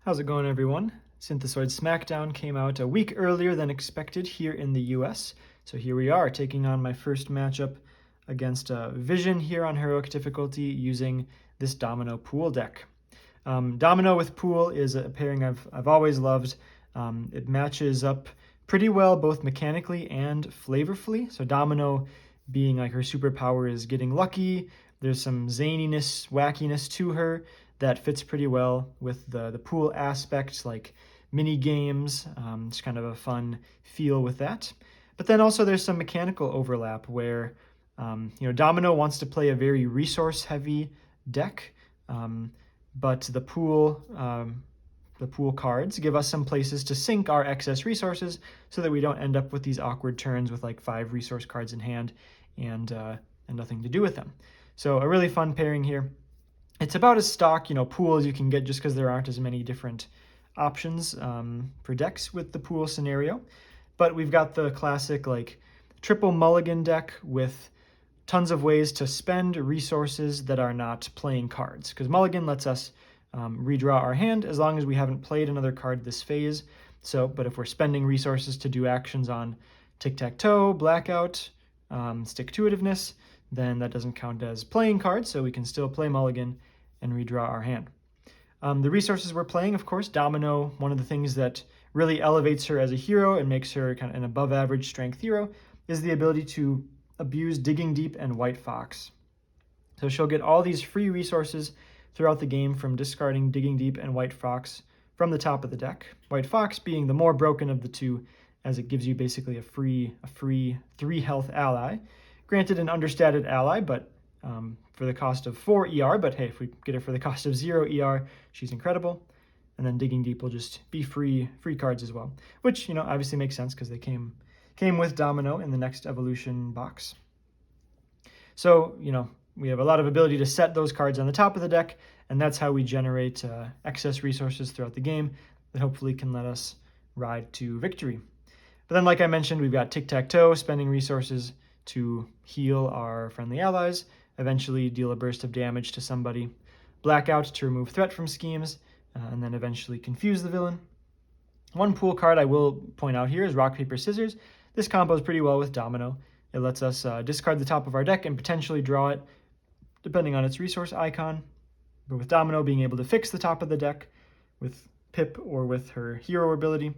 How's it going, everyone? Synthesoid SmackDown came out a week earlier than expected here in the US, so here we are taking on my first matchup against Vision here on Heroic difficulty using this Domino pool deck. Domino with pool is a pairing I've always loved. It matches up pretty well both mechanically and flavorfully. So Domino being like her superpower is getting lucky. There's some zaniness, wackiness to her that fits pretty well with the pool aspect, like mini games. It's kind of a fun feel with that. But then also there's some mechanical overlap where Domino wants to play a very resource-heavy deck, but the pool cards give us some places to sink our excess resources so that we don't end up with these awkward turns with like 5 resource cards in hand and nothing to do with them. So a really fun pairing here. It's about as stock, pool as you can get just because there aren't as many different options for decks with the pool scenario. But we've got the classic like triple mulligan deck with tons of ways to spend resources that are not playing cards, because mulligan lets us redraw our hand as long as we haven't played another card this phase. But if we're spending resources to do actions on tic-tac-toe, blackout, stick-to-itiveness, then that doesn't count as playing cards, so we can still play mulligan and redraw our hand. The resources we're playing, of course, Domino, one of the things that really elevates her as a hero and makes her kind of an above-average strength hero, is the ability to abuse Digging Deep and White Fox. So she'll get all these free resources throughout the game from discarding Digging Deep and White Fox from the top of the deck. White Fox being the more broken of the two, as it gives you basically a free 3 health ally. Granted, an understated ally, but for the cost of 4 ER, but hey, if we get her for the cost of 0 ER, she's incredible. And then Digging Deep will just be free cards as well, which, obviously makes sense because they came with Domino in the next evolution box. So, we have a lot of ability to set those cards on the top of the deck, and that's how we generate excess resources throughout the game that hopefully can let us ride to victory. But then, like I mentioned, we've got tic-tac-toe, spending resources to heal our friendly allies, eventually deal a burst of damage to somebody, blackout to remove threat from schemes, and then eventually confuse the villain. One pool card I will point out here is rock, paper, scissors. This combos pretty well with Domino. It lets us discard the top of our deck and potentially draw it, depending on its resource icon. But with Domino being able to fix the top of the deck with Pip or with her hero ability,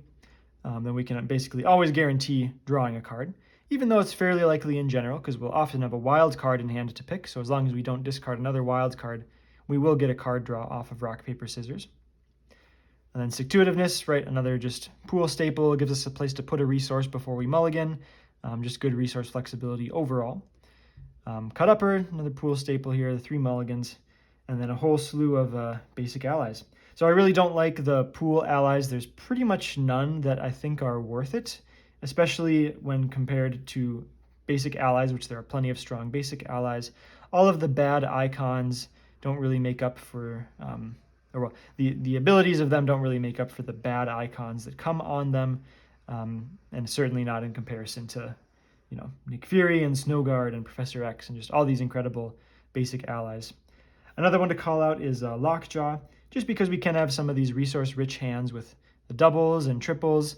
then we can basically always guarantee drawing a card, even though it's fairly likely in general, because we'll often have a wild card in hand to pick, so as long as we don't discard another wild card, we will get a card draw off of rock, paper, scissors. And then stick-to-itiveness, right, another just pool staple, gives us a place to put a resource before we mulligan, just good resource flexibility overall. Cut upper, another pool staple here, the 3 mulligans, and then a whole slew of basic allies. So I really don't like the pool allies. There's pretty much none that I think are worth it, especially when compared to basic allies, which there are plenty of strong basic allies. All of the bad icons don't really make up for, the abilities of them don't really make up for the bad icons that come on them, and certainly not in comparison to, Nick Fury and Snowguard and Professor X and just all these incredible basic allies. Another one to call out is Lockjaw, just because we can have some of these resource-rich hands with the doubles and triples.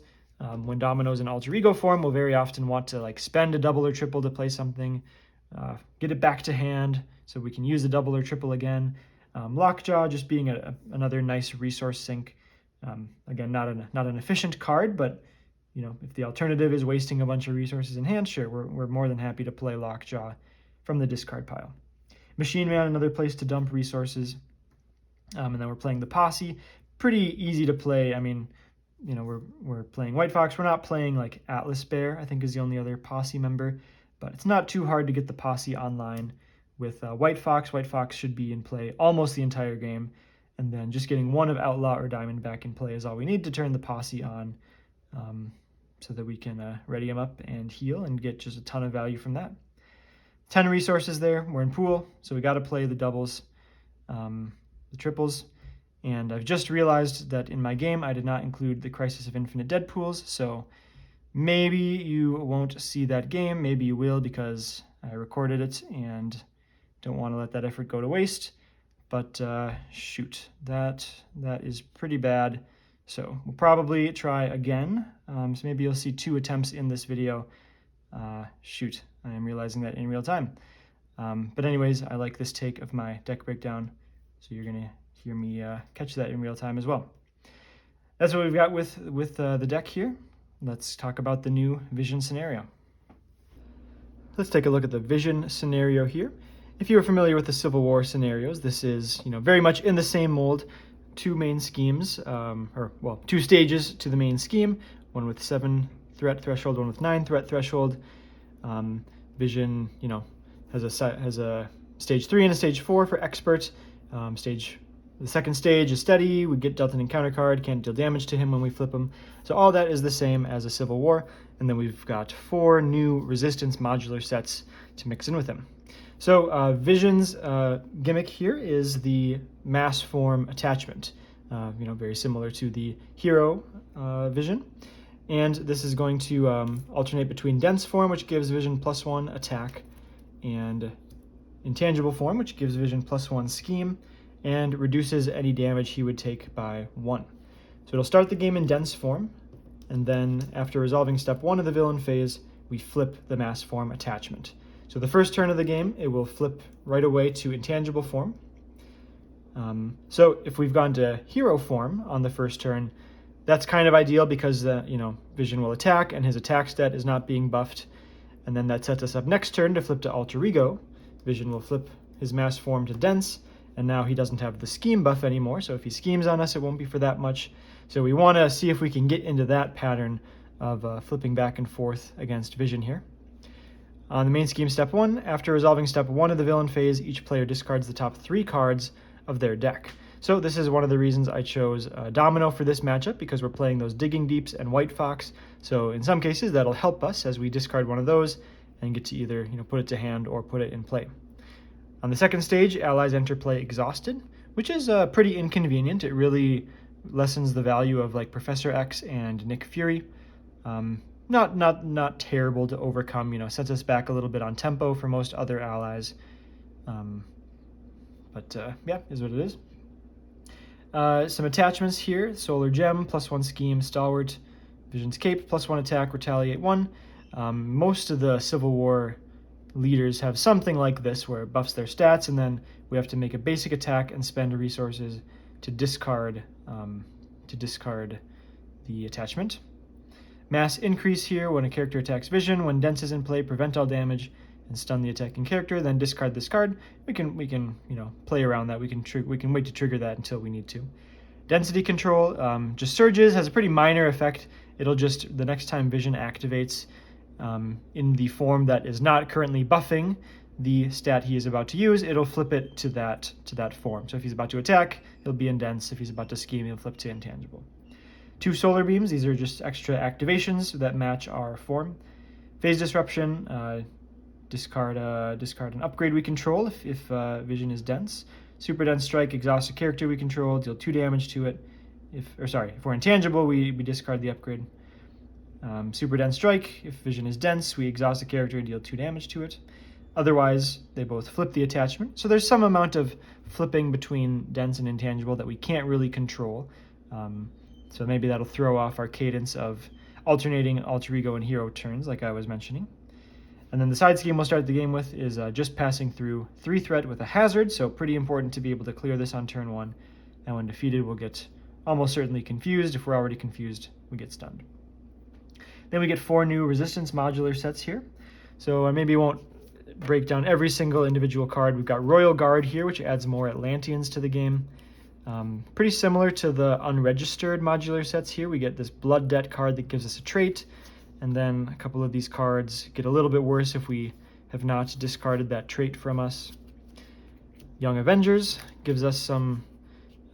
When Domino's in alter ego form, we'll very often want to spend a double or triple to play something, get it back to hand so we can use the double or triple again. Lockjaw just being another nice resource sink. Again, not an efficient card, but if the alternative is wasting a bunch of resources in hand, sure, we're more than happy to play Lockjaw from the discard pile. Machine Man, another place to dump resources. And then we're playing the Posse. Pretty easy to play. I mean, we're playing White Fox. We're not playing like Atlas Bear, I think is the only other Posse member. But it's not too hard to get the Posse online with White Fox. White Fox should be in play almost the entire game. And then just getting one of Outlaw or Diamond back in play is all we need to turn the Posse on, so that we can ready him up and heal and get just a ton of value from that. 10 resources there. We're in pool, so we got to play the doubles, the triples. And I've just realized that in my game I did not include the Crisis of Infinite Dead pools, so maybe you won't see that game. Maybe you will because I recorded it and don't want to let that effort go to waste. but shoot, that is pretty bad. So we'll probably try again. So maybe you'll see 2 attempts in this video. Shoot, I am realizing that in real time. But anyways, I like this take of my deck breakdown, so you're gonna hear me catch that in real time as well. That's what we've got with the deck here. Let's talk about the new Vision scenario. Let's take a look at the Vision scenario here. If you're familiar with the Civil War scenarios, this is very much in the same mold. 2 main schemes, 2 stages to the main scheme. One with 7 threat threshold, one with 9 threat threshold. Vision, has a stage 3 and a stage 4 for expert. The second stage is steady. We get dealt an encounter card, can't deal damage to him when we flip him. So all that is the same as a Civil War. And then we've got 4 new resistance modular sets to mix in with him. So Vision's gimmick here is the mass form attachment, very similar to the hero Vision. And this is going to alternate between dense form, which gives Vision +1 attack, and intangible form, which gives Vision +1 scheme, and reduces any damage he would take by 1. So it'll start the game in dense form, and then after resolving step 1 of the villain phase, we flip the mass form attachment. So the first turn of the game, it will flip right away to intangible form. So if we've gone to hero form on the first turn, that's kind of ideal because Vision will attack and his attack stat is not being buffed. And then that sets us up next turn to flip to alter ego. Vision will flip his mass form to dense, and now he doesn't have the scheme buff anymore. So if he schemes on us, it won't be for that much. So we want to see if we can get into that pattern of flipping back and forth against Vision here. On the main scheme step 1, after resolving step 1 of the villain phase, each player discards the top 3 cards of their deck. So this is one of the reasons I chose Domino for this matchup, because we're playing those Digging Deeps and White Fox. So in some cases that'll help us as we discard one of those and get to either put it to hand or put it in play. On the second stage, allies enter play exhausted, which is pretty inconvenient. It really lessens the value of like Professor X and Nick Fury. Not terrible to overcome, sets us back a little bit on tempo for most other allies. Yeah, is what it is. Some attachments here: Solar Gem, +1 scheme, Stalwart, Vision's Cape, +1 attack, Retaliate 1. Most of the Civil War leaders have something like this where it buffs their stats, and then we have to make a basic attack and spend resources to discard the attachment. Mass increase here: when a character attacks Vision, when dense is in play, prevent all damage and stun the attacking character, then discard this card. We can play around that. We can wait to trigger that until we need to. Density control just surges, has a pretty minor effect. It'll just, the next time Vision activates in the form that is not currently buffing the stat he is about to use, it'll flip it to that form. So if he's about to attack, he'll be in dense. If he's about to scheme, he'll flip to intangible. 2 solar beams, these are just extra activations that match our form. Phase disruption, discard an upgrade we control if Vision is dense. Super dense strike, exhaust a character we control, deal 2 damage to it. If we're intangible, we discard the upgrade. Super dense strike, if Vision is dense, we exhaust a character and deal 2 damage to it. Otherwise, they both flip the attachment. So there's some amount of flipping between dense and intangible that we can't really control. So maybe that'll throw off our cadence of alternating alter ego and hero turns, like I was mentioning. And then the side scheme we'll start the game with is just passing through 3 threat with a hazard, so pretty important to be able to clear this on turn 1. And when defeated, we'll get almost certainly confused. If we're already confused, we get stunned. Then we get 4 new resistance modular sets here. So I maybe won't break down every single individual card. We've got Royal Guard here, which adds more Atlanteans to the game. Pretty similar to the unregistered modular sets here. We get this Blood Debt card that gives us a trait, and then a couple of these cards get a little bit worse if we have not discarded that trait from us. Young Avengers gives us some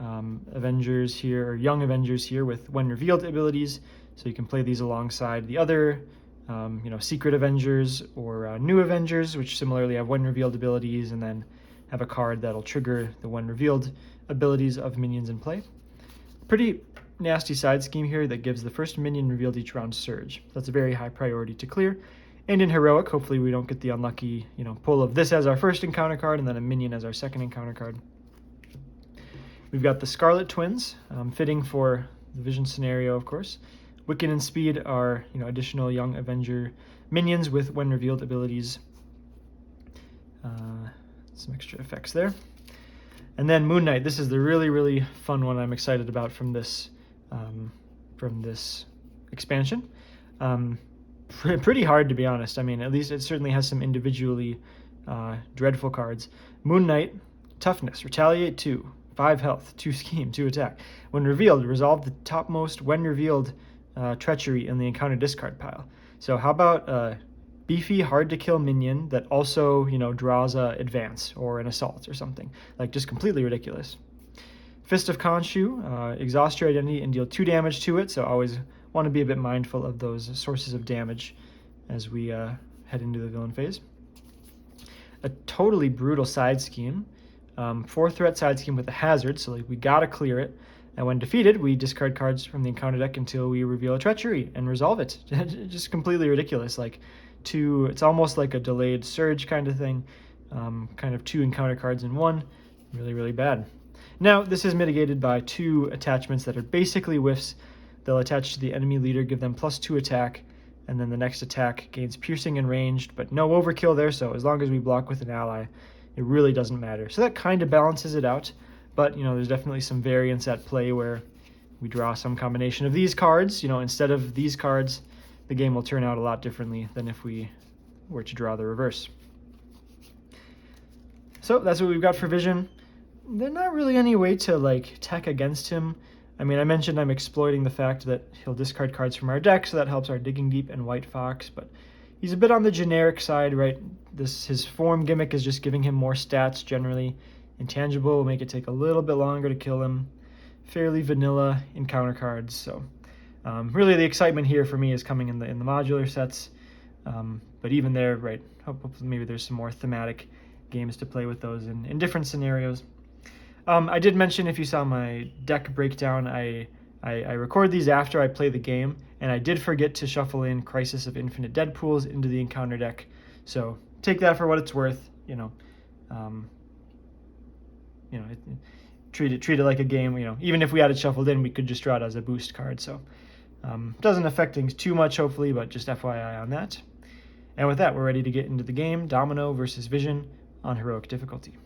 Avengers here, or Young Avengers here with when revealed abilities, so you can play these alongside the other Secret Avengers or New Avengers, which similarly have when revealed abilities, and then have a card that'll trigger the when revealed abilities of minions in play. Pretty nasty side scheme here that gives the first minion revealed each round surge. That's a very high priority to clear. And in heroic, hopefully we don't get the unlucky pull of this as our first encounter card and then a minion as our second encounter card. We've got the Scarlet Twins, fitting for the Vision scenario, of course. Wiccan and Speed are, additional young Avenger minions with, when revealed, abilities. Some extra effects there. And then Moon Knight. This is the really, really fun one I'm excited about from this expansion. Pretty hard, to be honest. I mean, at least it certainly has some individually dreadful cards. Moon Knight, Toughness, Retaliate 2, 5 health, 2 scheme, 2 attack. When revealed, resolve the topmost when revealed treachery in the encounter discard pile. So how about beefy, hard-to-kill minion that also, draws a advance or an assault or something. Like, just completely ridiculous. Fist of Khonshu, exhaust your identity and deal 2 damage to it, so always want to be a bit mindful of those sources of damage as we head into the villain phase. A totally brutal side scheme. 4-threat side scheme with a hazard, so we gotta clear it. And when defeated, we discard cards from the encounter deck until we reveal a treachery and resolve it. Just completely ridiculous. It's almost like a delayed surge kind of thing. Kind of 2 encounter cards in 1. Really, really bad. Now, this is mitigated by 2 attachments that are basically whiffs. They'll attach to the enemy leader, give them +2 attack, and then the next attack gains piercing and ranged, but no overkill there, so as long as we block with an ally, it really doesn't matter. So that kind of balances it out, but there's definitely some variance at play where we draw some combination of these cards. Instead of these cards, the game will turn out a lot differently than if we were to draw the reverse. So that's what we've got for Vision. There's not really any way to tech against him. I mean, I mentioned I'm exploiting the fact that he'll discard cards from our deck, so that helps our Digging Deep and White Fox, but he's a bit on the generic side, right? His form gimmick is just giving him more stats generally. Intangible will make it take a little bit longer to kill him. Fairly vanilla encounter cards, so really the excitement here for me is coming in the modular sets, but even there, right, hopefully maybe there's some more thematic games to play with those in different scenarios. I did mention, if you saw my deck breakdown, I record these after I play the game, and I did forget to shuffle in Crisis of Infinite Deadpools into the encounter deck, so take that for what it's worth. Treat it like a game. Even if we had it shuffled in, we could just draw it as a boost card, so doesn't affect things too much, hopefully, but just FYI on that. And with that, we're ready to get into the game. Domino versus Vision on heroic difficulty.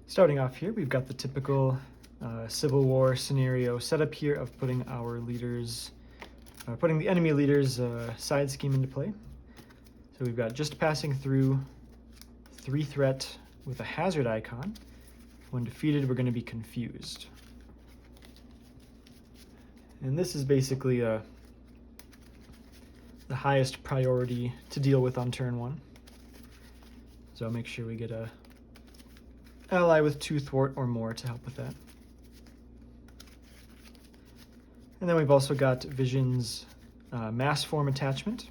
Starting off here, we've got the typical Civil War scenario setup here of putting the enemy leader's side scheme into play. So we've got just passing through, 3-threat with a hazard icon. When defeated, we're going to be confused. And this is basically the highest priority to deal with on turn 1. So I'll make sure we get a ally with 2 thwart or more to help with that. And then we've also got Vision's mass form attachment,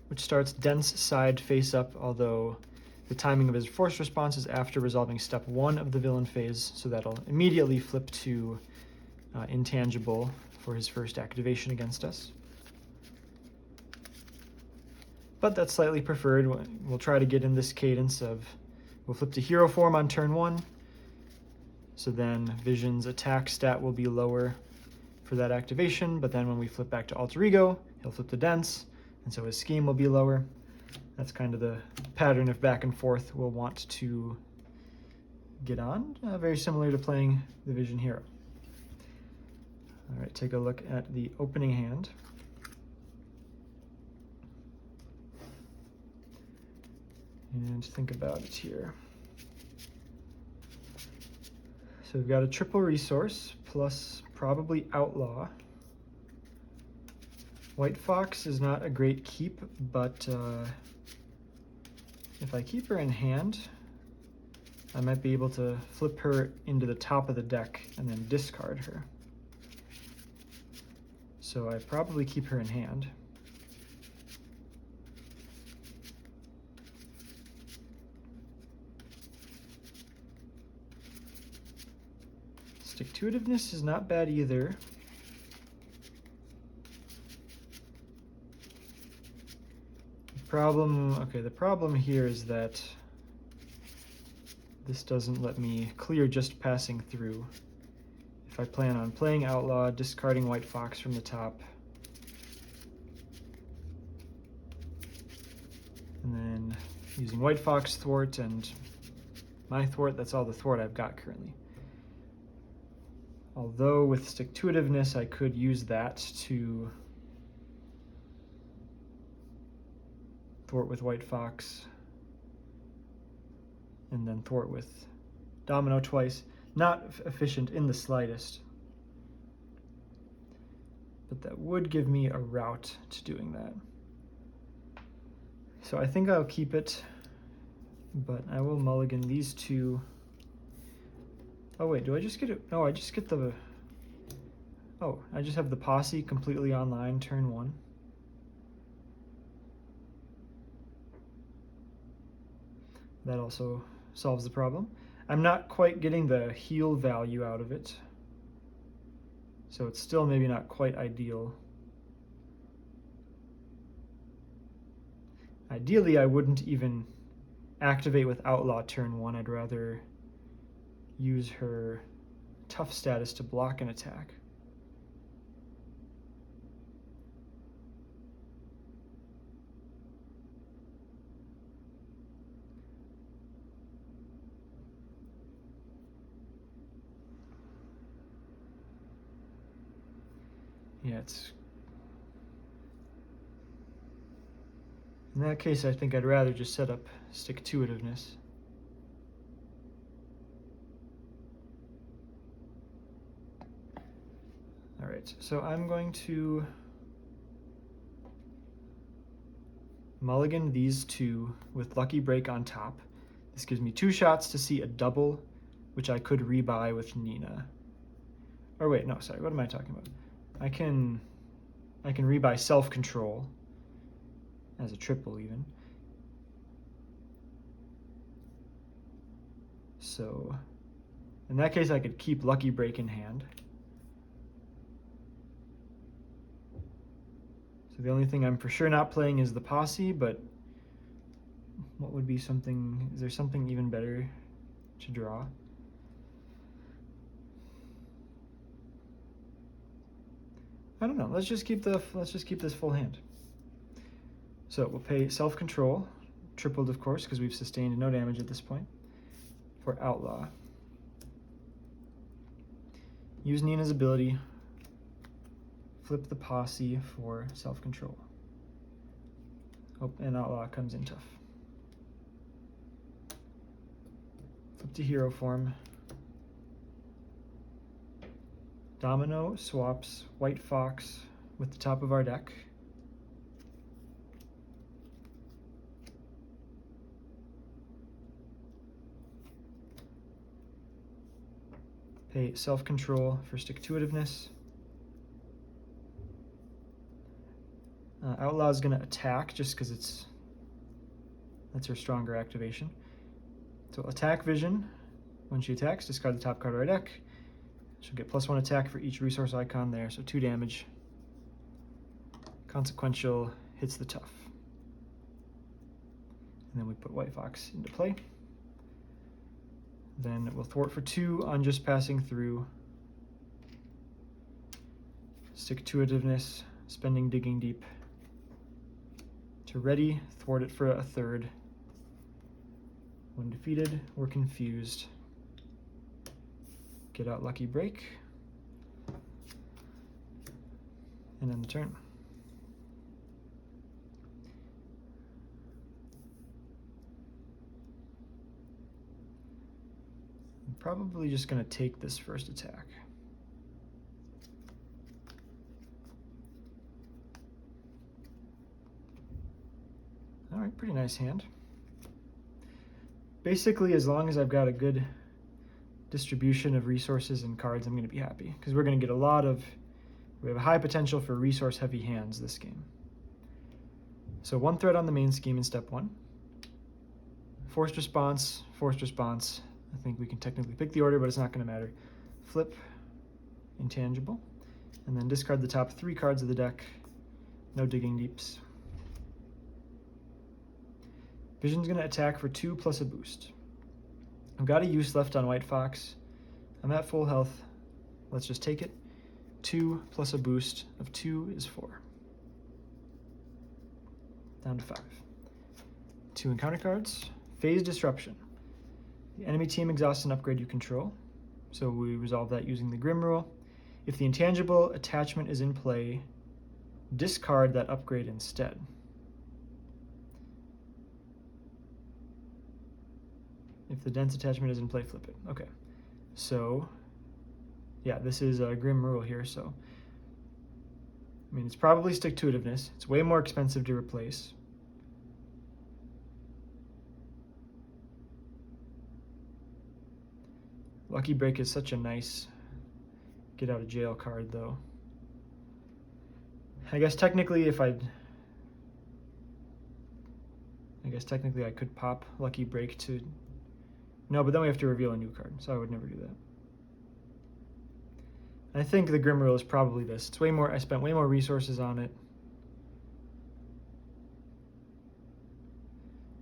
which starts dense side face up, although the timing of his force response is after resolving step 1 of the villain phase, so that'll immediately flip to intangible for his first activation against us. But that's slightly preferred. We'll try to get in this cadence of, we'll flip to hero form on turn 1, so then Vision's attack stat will be lower for that activation, but then when we flip back to alter ego, he'll flip to dense, and so his scheme will be lower. That's kind of the pattern of back and forth we'll want to get on, very similar to playing the Vision hero. All right, take a look at the opening hand. And think about it here. So we've got a triple resource plus probably outlaw. White Fox is not a great keep, but if I keep her in hand, I might be able to flip her into the top of the deck and then discard her. So I probably keep her in hand. Stick-to-itiveness is not bad either. The problem here is that This doesn't let me clear just passing through. If I plan on playing Outlaw, discarding White Fox from the top, and then using White Fox thwart and my thwart, that's all the thwart I've got currently. Although with stick-to-itiveness, I could use that to thwart with White Fox, and then thwart with Domino twice. Not efficient in the slightest, but that would give me a route to doing that. So I think I'll keep it, but I will mulligan these two. Oh wait, do I just get it? No, I just get the, oh, I just have the posse completely online turn 1. That also solves the problem. I'm not quite getting the heal value out of it, so it's still maybe not quite ideal. Ideally, I wouldn't even activate with Outlaw turn 1. I'd rather use her tough status to block an attack. Yeah, it's... In that case, I think I'd rather just set up stick-to-itiveness. All right, so I'm going to mulligan these two with Lucky Break on top. This gives me 2 shots to see a double, which I could rebuy with Nina. Or wait, no, sorry, what am I talking about? I can rebuy Self-Control as a triple even. So in that case, I could keep Lucky Break in hand. So the only thing I'm for sure not playing is the posse, but what would be something, is there something even better to draw? I don't know, let's just keep this full hand. So we'll pay Self-Control, tripled of course, because we've sustained no damage at this point, for Outlaw. Use Nina's ability, flip the posse for Self-Control. Oh, and Outlaw comes in tough. Flip to hero form. Domino swaps White Fox with the top of our deck. Pay Self-Control for stick-to-itiveness. Outlaw is going to attack just because that's her stronger activation. So attack Vision. When she attacks, discard the top card of our deck. She'll get +1 attack for each resource icon there, so 2 damage. Consequential hits the tough. And then we put White Fox into play. Then we'll thwart for 2 on just passing through. Stick-to-itiveness, spending Digging Deep. To ready, thwart it for a 3rd. When defeated, we're confused. Get out Lucky Break. And end the turn. I'm probably just going to take this first attack. All right, pretty nice hand. Basically, as long as I've got a good distribution of resources and cards, I'm going to be happy, because we're going to get we have a high potential for resource-heavy hands this game. So 1 threat on the main scheme in step 1. Forced response. I think we can technically pick the order, but it's not going to matter. Flip, intangible, and then discard the top 3 cards of the deck. No Digging Deeps. Vision's going to attack for 2 plus a boost. I've got a use left on White Fox. I'm at full health. Let's just take it. 2 plus a boost of 2 is 4. Down to 5. 2 encounter cards. Phase Disruption. The enemy team exhausts an upgrade you control. So we resolve that using the Grim rule. If the intangible attachment is in play, discard that upgrade instead. If the dense attachment is in play, flip it. Okay. So, yeah, this is a Grim rule here, so. I mean, it's probably stick-to-itiveness. It's way more expensive to replace. Lucky Break is such a nice get-out-of-jail card, though. I guess technically I could pop Lucky Break to... No, but then we have to reveal a new card, so I would never do that. And I think the Grim rule is probably this. It's way more. I spent way more resources on it.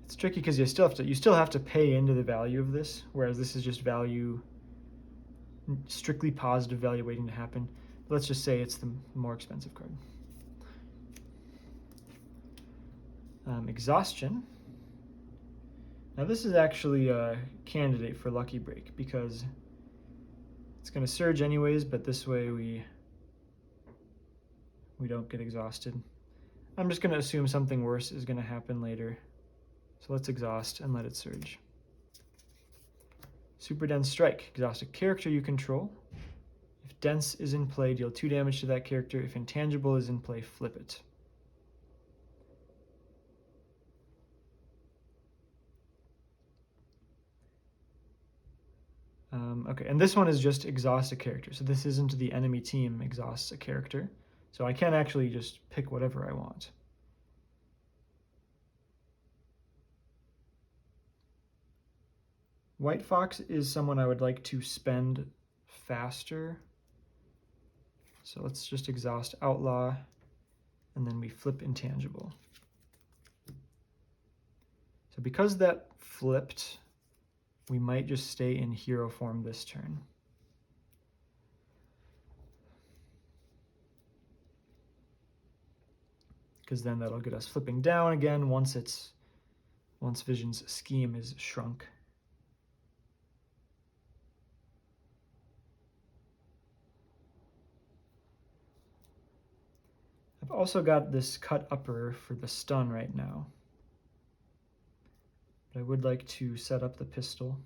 It's tricky because you still have to pay into the value of this, whereas this is just value, strictly positive value waiting to happen. Let's just say it's the more expensive card. Exhaustion. Now this is actually a candidate for Lucky Break because it's going to surge anyways, but this way we don't get exhausted. I'm just going to assume something worse is going to happen later. So let's exhaust and let it surge. Super Dense Strike. Exhaust a character you control. If Dense is in play, deal 2 damage to that character. If Intangible is in play, flip it. Okay, and this one is just exhaust a character. So this isn't the enemy team exhausts a character. So I can actually just pick whatever I want. White Fox is someone I would like to spend faster. So let's just exhaust Outlaw, and then we flip Intangible. So because that flipped, we might just stay in hero form this turn. Because then that'll get us flipping down again once Vision's scheme is shrunk. I've also got this cut upper for the stun right now. But I would like to set up the pistol.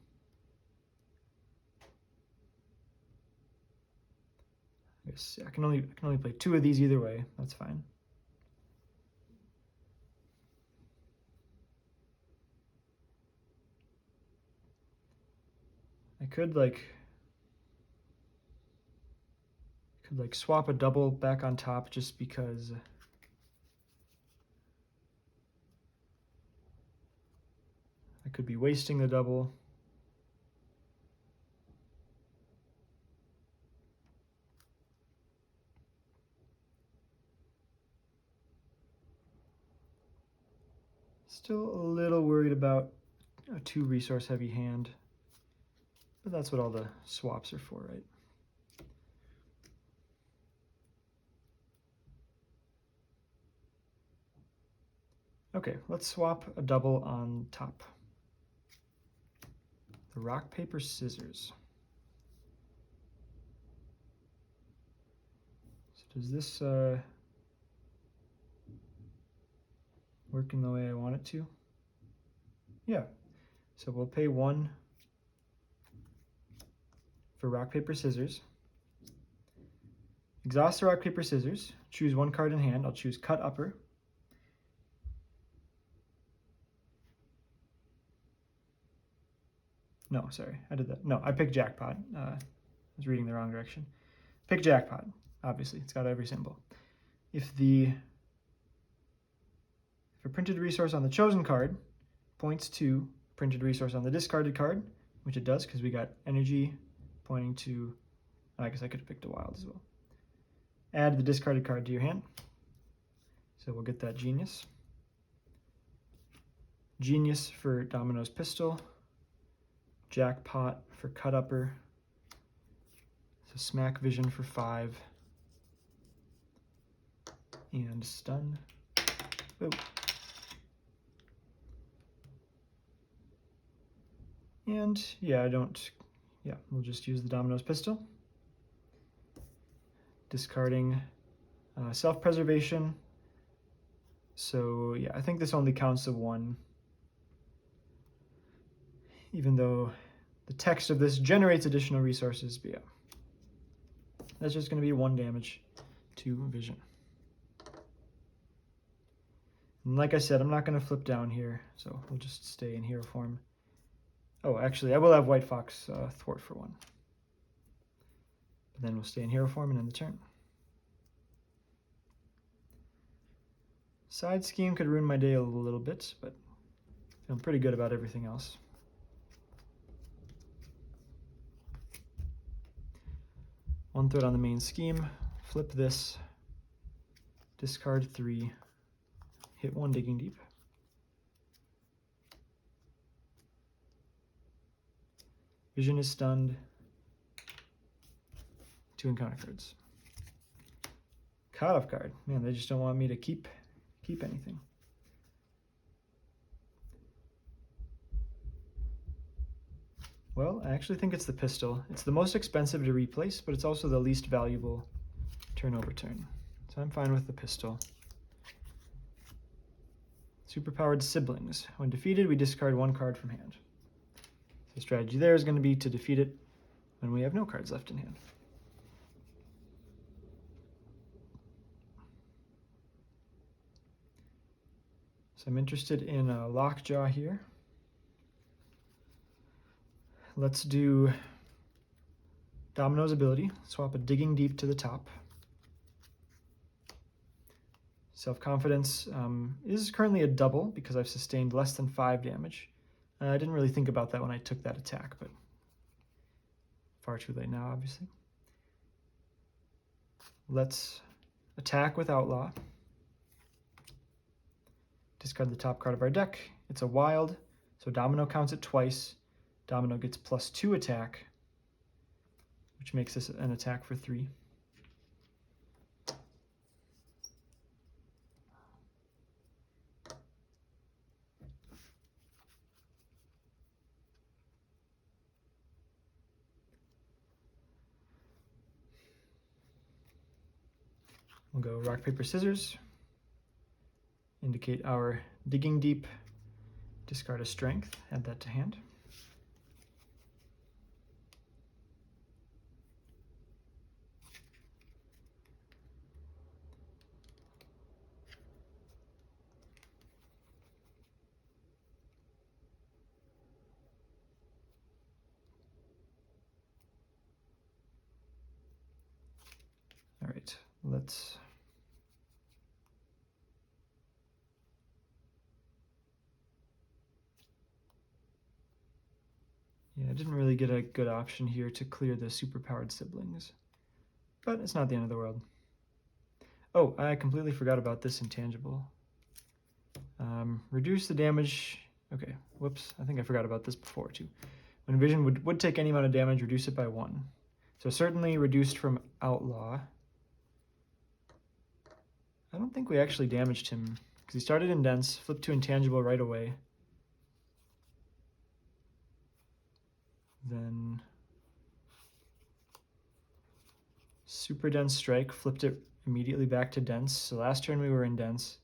I guess I can only play 2 of these either way. That's fine. I could swap a double back on top just because I could be wasting the double. Still a little worried about a 2 resource heavy hand, but that's what all the swaps are for, right? Okay, let's swap a double on top. The rock, paper, scissors. So does this work in the way I want it to? Yeah. So we'll pay 1 for rock, paper, scissors. Exhaust the rock, paper, scissors. Choose 1 card in hand. I'll choose cut upper. No, sorry, I did that. No, I picked jackpot. I was reading the wrong direction. Pick jackpot, obviously. It's got every symbol. If a printed resource on the chosen card points to printed resource on the discarded card, which it does because we got energy pointing to, I guess I could have picked a wild as well. Add the discarded card to your hand. So we'll get that Genius. Genius for Domino's pistol. jackpot for cut upper. So smack vision for 5. And stun. Oh. And yeah, we'll just use the Domino's pistol. Discarding self-preservation. So yeah, I think this only counts as 1. Even though the text of this generates additional resources, but yeah. That's just going to be 1 damage to vision. And like I said, I'm not going to flip down here, so we'll just stay in hero form. Oh, actually, I will have White Fox thwart for 1. But then we'll stay in hero form and end the turn. Side scheme could ruin my day a little bit, but feeling pretty good about everything else. One threat on the main scheme, flip this, discard 3, hit 1 Digging Deep. Vision is stunned. 2 encounter cards. Caught off guard. Man, they just don't want me to keep anything. Well, I actually think it's the pistol. It's the most expensive to replace, but it's also the least valuable turn over turn. So I'm fine with the pistol. Superpowered siblings. When defeated, we discard 1 card from hand. The strategy there is going to be to defeat it when we have no cards left in hand. So I'm interested in a Lockjaw here. Let's do Domino's ability. Swap a Digging Deep to the top. Self-confidence is currently a double because I've sustained less than 5 damage. I didn't really think about that when I took that attack, but far too late now, obviously. Let's attack with Outlaw. Discard the top card of our deck. It's a wild, so Domino counts it twice. Domino gets +2 attack, which makes this an attack for 3. We'll go rock, paper, scissors. Indicate our Digging Deep. Discard a strength, add that to hand. All right, let's I didn't really get a good option here to clear the superpowered siblings, but it's not the end of the world. Oh, I completely forgot about this intangible. Reduce the damage. Okay, whoops, I think I forgot about this before too. When vision would take any amount of damage, reduce it by 1. So certainly reduced from Outlaw. I don't think we actually damaged him because he started in dense, flipped to intangible right away. Then super dense strike, flipped it immediately back to dense. So last turn we were in dense.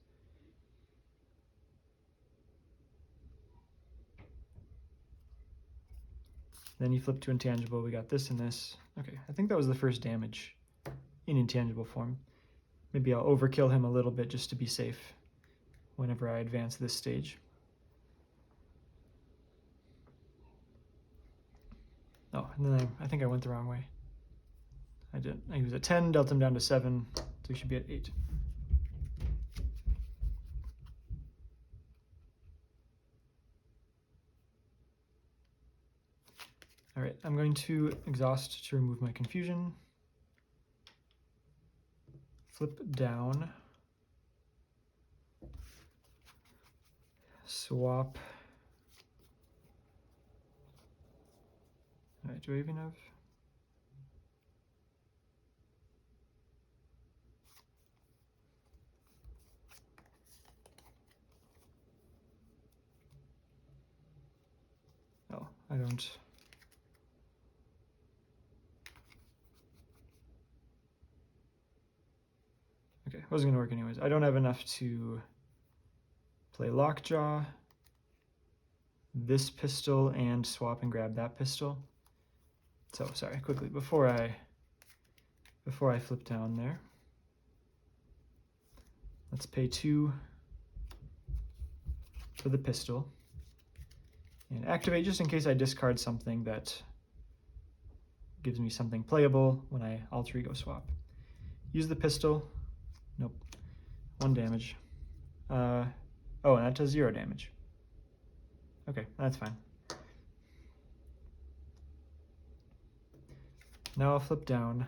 Then he flipped to intangible. We got this and this. Okay, I think that was the first damage in intangible form. Maybe I'll overkill him a little bit just to be safe whenever I advance this stage. Oh, and then I think I went the wrong way. I did. He was at 10, dealt him down to 7, so he should be at 8. All right, I'm going to exhaust to remove my confusion. Flip down. Swap do I even have? Oh, I don't. Okay, wasn't gonna work anyways. I don't have enough to play lockjaw, this pistol, and swap and grab that pistol. So sorry, quickly before I flip down there, let's pay 2 for the pistol and activate just in case I discard something that gives me something playable when I alter ego swap. Use the pistol. Nope. 1 damage. Oh, and that does 0 damage. Okay, that's fine. Now I'll flip down.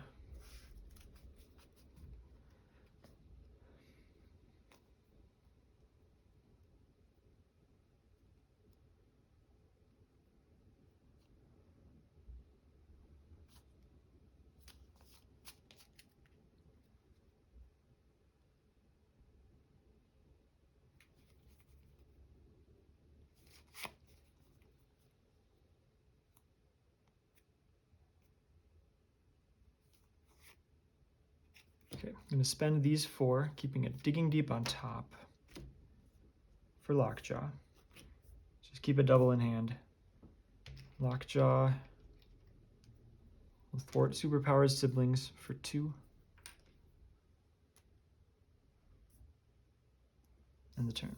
Okay, I'm going to spend these 4, keeping it digging deep on top for lockjaw. Just keep a double in hand. Lockjaw will thwart superpowered siblings for 2. And the turn.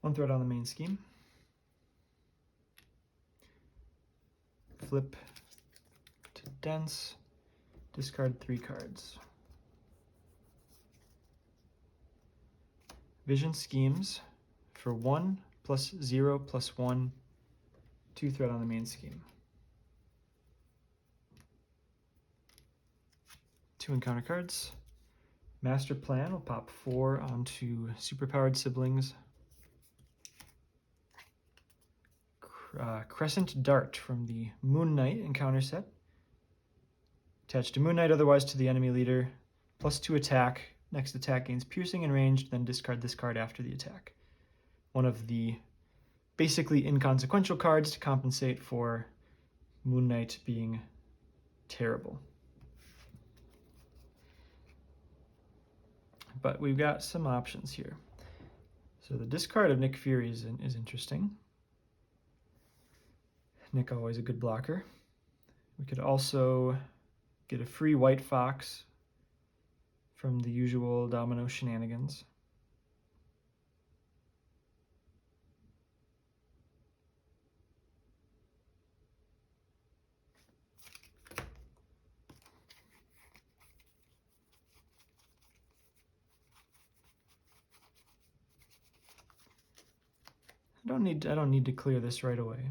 One threat on the main scheme. Flip to dense. Discard 3 cards. Vision schemes for 1 plus 0 plus 1. 2 threat on the main scheme. 2 encounter cards. Master Plan will pop 4 onto superpowered siblings. Crescent Dart from the Moon Knight encounter set. Attached to Moon Knight, otherwise to the enemy leader. Plus 2 attack. Next attack gains piercing and ranged, then discard this card after the attack. One of the basically inconsequential cards to compensate for Moon Knight being terrible. But we've got some options here. So the discard of Nick Fury is interesting. Nick always a good blocker. We could also get a free White Fox from the usual Domino shenanigans. I don't need to clear this right away.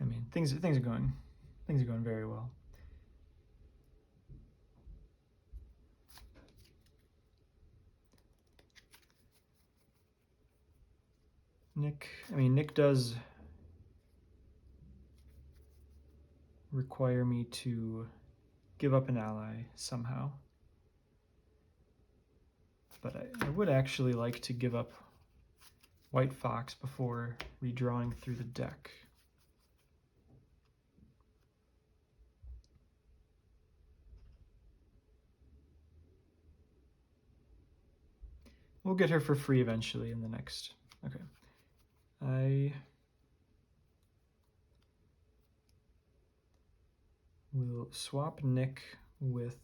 I mean, things are going very well. Nick does require me to give up an ally somehow. But I would actually like to give up White Fox before redrawing through the deck. We'll get her for free eventually in the next. Okay. I will swap Nick with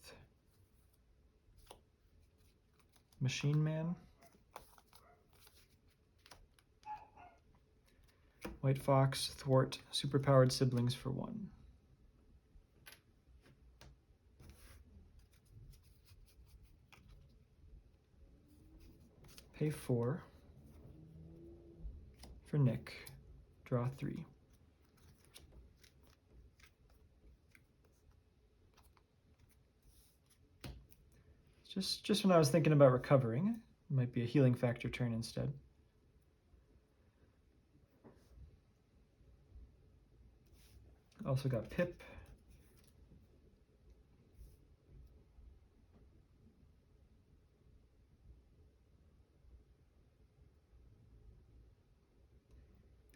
Machine Man. White Fox, thwart superpowered siblings for 1. Pay 4 for Nick. Draw 3. Just when I was thinking about recovering, it might be a healing factor turn instead. Also got Pip.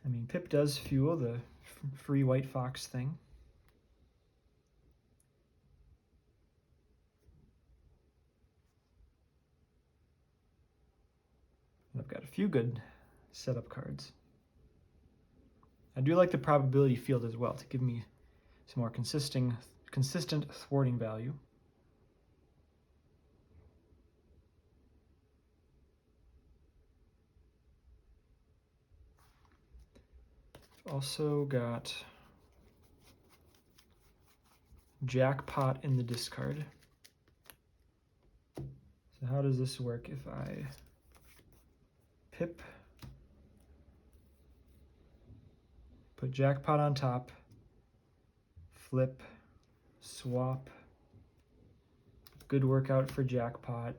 I mean, Pip does fuel the free White Fox thing. I've got a few good setup cards. I do like the probability field as well to give me some more consistent thwarting value. Also got Jackpot in the discard. So how does this work if I Pip, put Jackpot on top, flip, swap, good workout for Jackpot.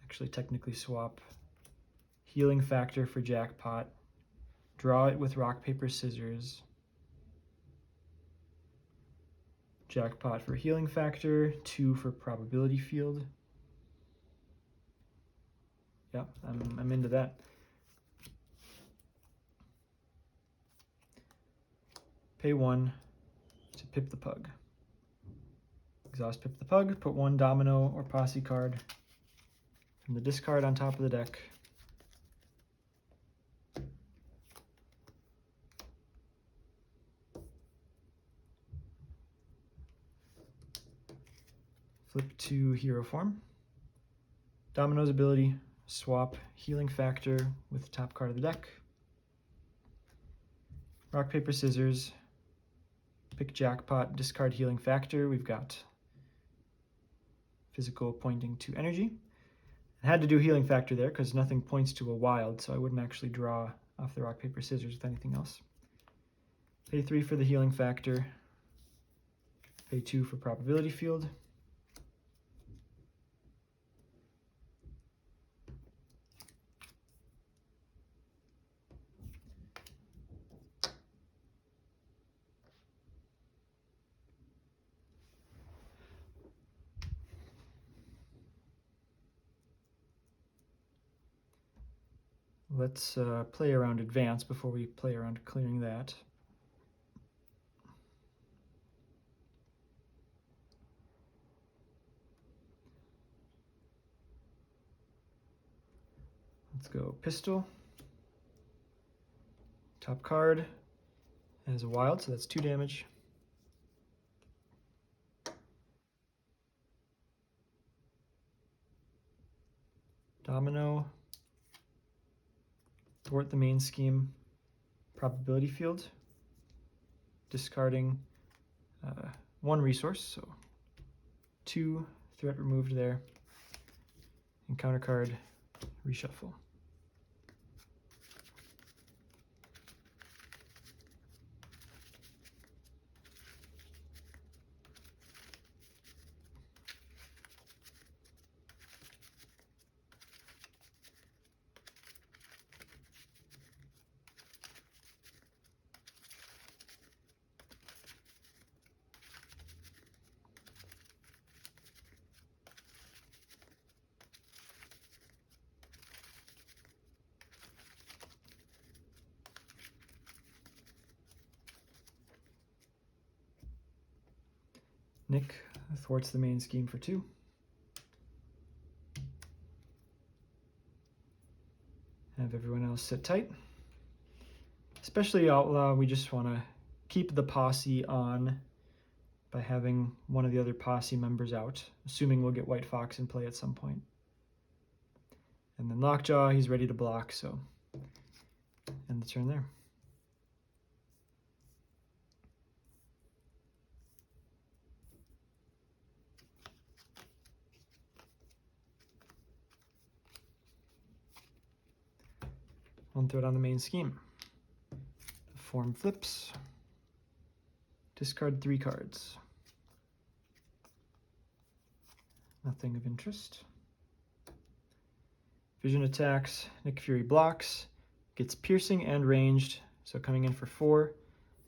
Actually technically swap healing factor for Jackpot, draw it with rock, paper, scissors, Jackpot for healing factor, 2 for probability field. Yeah, I'm into that. Pay 1 to Pip the Pug. Exhaust Pip the Pug, put 1 Domino or Posse card from the discard on top of the deck. Flip to hero form. Domino's ability, swap healing factor with the top card of the deck. Rock, paper, scissors. Pick Jackpot, discard healing factor. We've got physical pointing to energy. I had to do healing factor there because nothing points to a wild, so I wouldn't actually draw off the rock, paper, scissors with anything else. Pay 3 for the healing factor. Pay 2 for probability field. Let's play around advance before we play around clearing that. Let's go pistol. Top card has a wild, so that's 2 damage. Domino. Thwart the main scheme. Probability field. Discarding 1 resource, so 2 threat removed there. Encounter card, reshuffle. Nick thwarts the main scheme for 2. Have everyone else sit tight. Especially Outlaw, we just want to keep the posse on by having one of the other posse members out, assuming we'll get White Fox in play at some point. And then Lockjaw, he's ready to block, so end the turn there. One threat on the main scheme. The form flips. Discard 3 cards. Nothing of interest. Vision attacks. Nick Fury blocks. Gets piercing and ranged, so coming in for 4,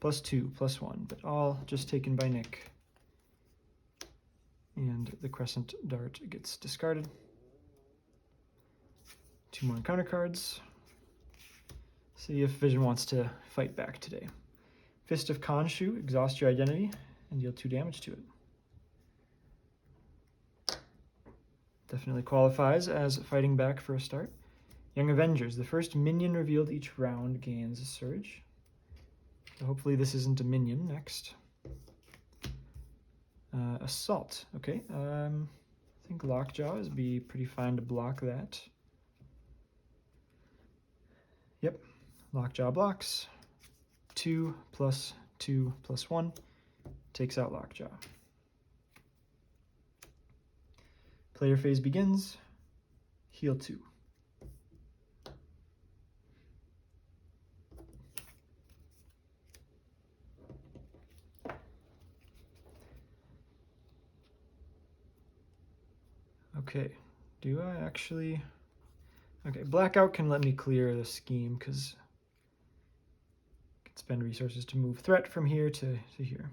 +2, +1, but all just taken by Nick. And the Crescent Dart gets discarded. 2 more encounter cards. See if Vision wants to fight back today. Fist of Khonshu, exhaust your identity, and deal 2 damage to it. Definitely qualifies as fighting back for a start. Young Avengers, the first minion revealed each round gains a surge. So hopefully this isn't a minion next. Assault, okay. I think Lockjaw would be pretty fine to block that. Yep, Lockjaw blocks. 2 + 2 + 1 takes out Lockjaw. Player phase begins. Heal 2. Okay, do I actually... Okay, Blackout can let me clear the scheme because I can spend resources to move threat from here to here.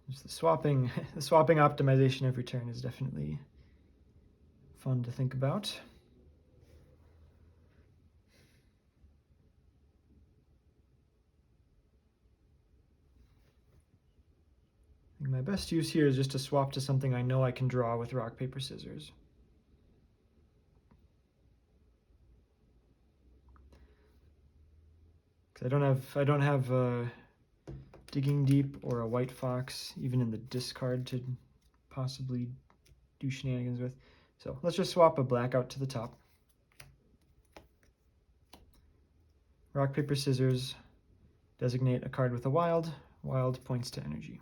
Just the swapping optimization every turn is definitely fun to think about. I think my best use here is just to swap to something I know I can draw with rock, paper, scissors. Because I don't have Digging Deep or a White Fox even in the discard to possibly do shenanigans with. So let's just swap a Blackout to the top. Rock, paper, scissors. Designate a card with a wild. Wild points to energy.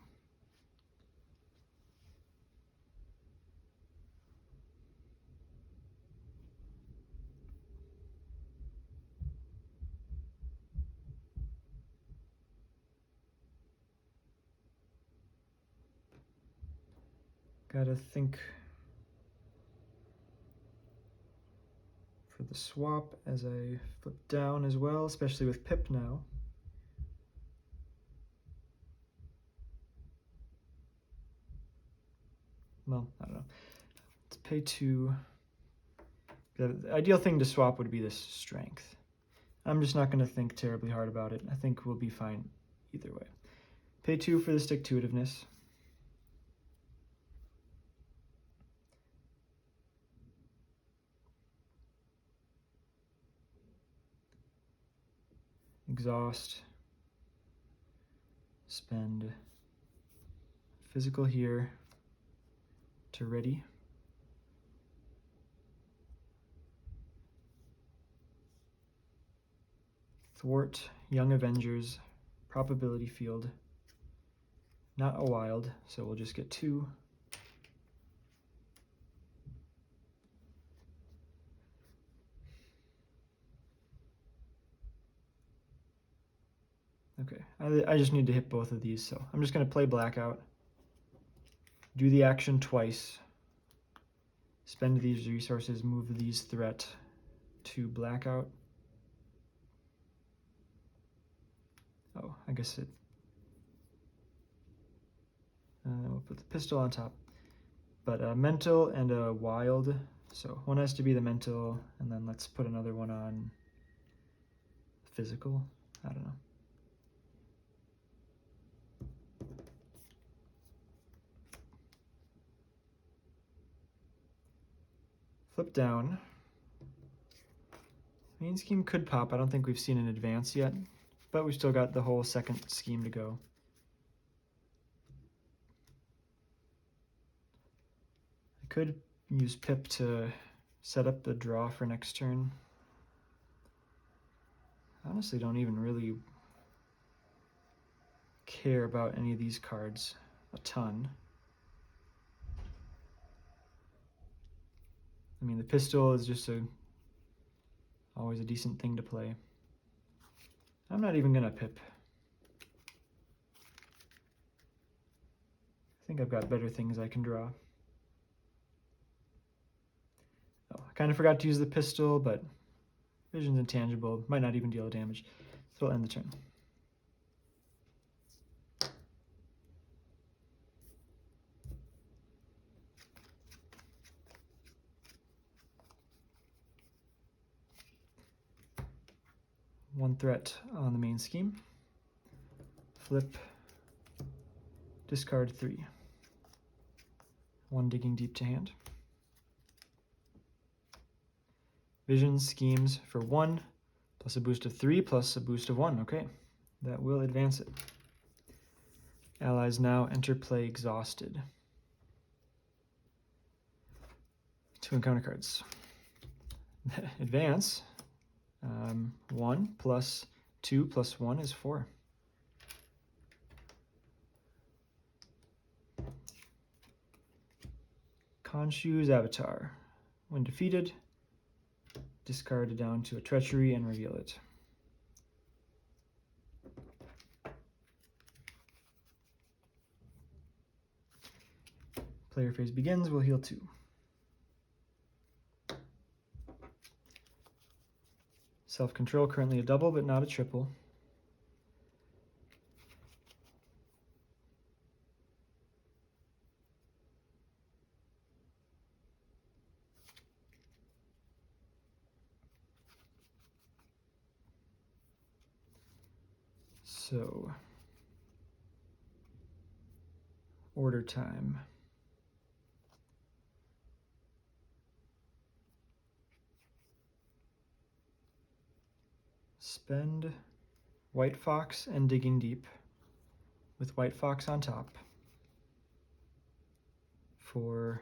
Gotta think for the swap as I flip down as well, especially with Pip now. Well, I don't know. Let's pay 2. The ideal thing to swap would be this strength. I'm just not going to think terribly hard about it. I think we'll be fine either way. Pay 2 for the stick-to-itiveness. Exhaust. Spend physical here to ready. Thwart Young Avengers, probability field. Not a wild, so we'll just get 2. Okay, I just need to hit both of these, so I'm just going to play Blackout. Do the action twice. Spend these resources, move these threat to Blackout. Oh, I guess it We'll put the pistol on top. But a mental and a wild. So one has to be the mental, and then let's put another one on physical. I don't know. Flip down. Main scheme could pop. I don't think we've seen an advance yet, but we've still got the whole second scheme to go. I could use pip to set up the draw for next turn. I honestly don't even really care about any of these cards a ton. I mean, the pistol is just always a decent thing to play. I'm not even gonna pip. I think I've got better things I can draw. Oh, I kind of forgot to use the pistol, but vision's intangible, might not even deal damage. So we'll end the turn. One threat on the main scheme. Flip, discard 3. One digging deep to hand. Vision schemes for 1, plus a boost of 3, plus a boost of 1. Okay, that will advance it. Allies now enter play exhausted. 2 encounter cards. Advance. 1 plus 2 plus 1 is 4. Khonshu's Avatar. When defeated, discard it down to a treachery and reveal it. Player phase begins, we'll heal 2. Self-control, currently a double, but not a triple. So, order time. Spend White Fox and Digging Deep with White Fox on top for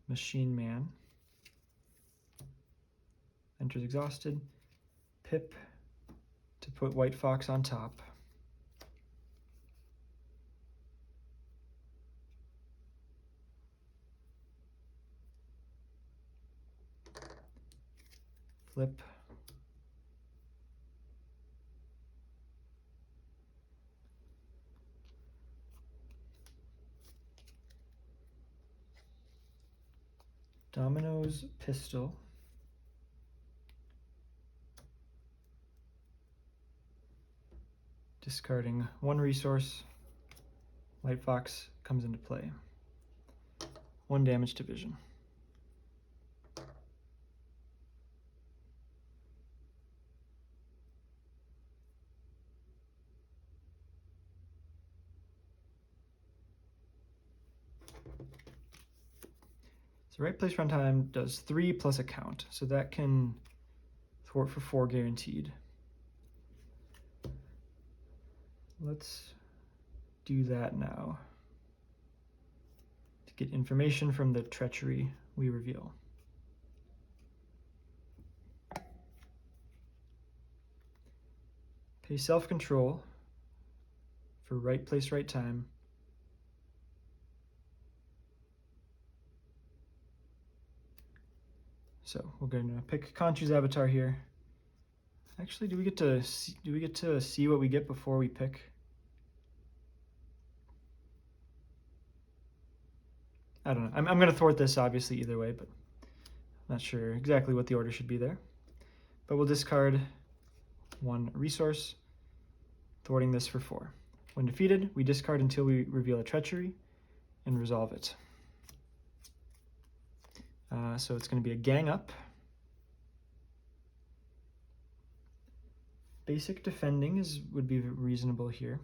Machine Man. Enters exhausted. Pip to put White Fox on top. Flip. Domino's Pistol. Discarding 1 resource. White Fox comes into play. 1 damage to vision. So right place runtime does 3 plus a count, so that can thwart for 4 guaranteed. Let's do that now to get information from the treachery we reveal. Pay self-control for right place, right time. So we're going to pick Khonshu's Avatar here. Actually, do we get to see what we get before we pick? I don't know. I'm going to thwart this obviously either way, but I'm not sure exactly what the order should be there. But we'll discard 1 resource, thwarting this for 4. When defeated, we discard until we reveal a treachery and resolve it. So it's going to be a gang up. Basic defending would be reasonable here.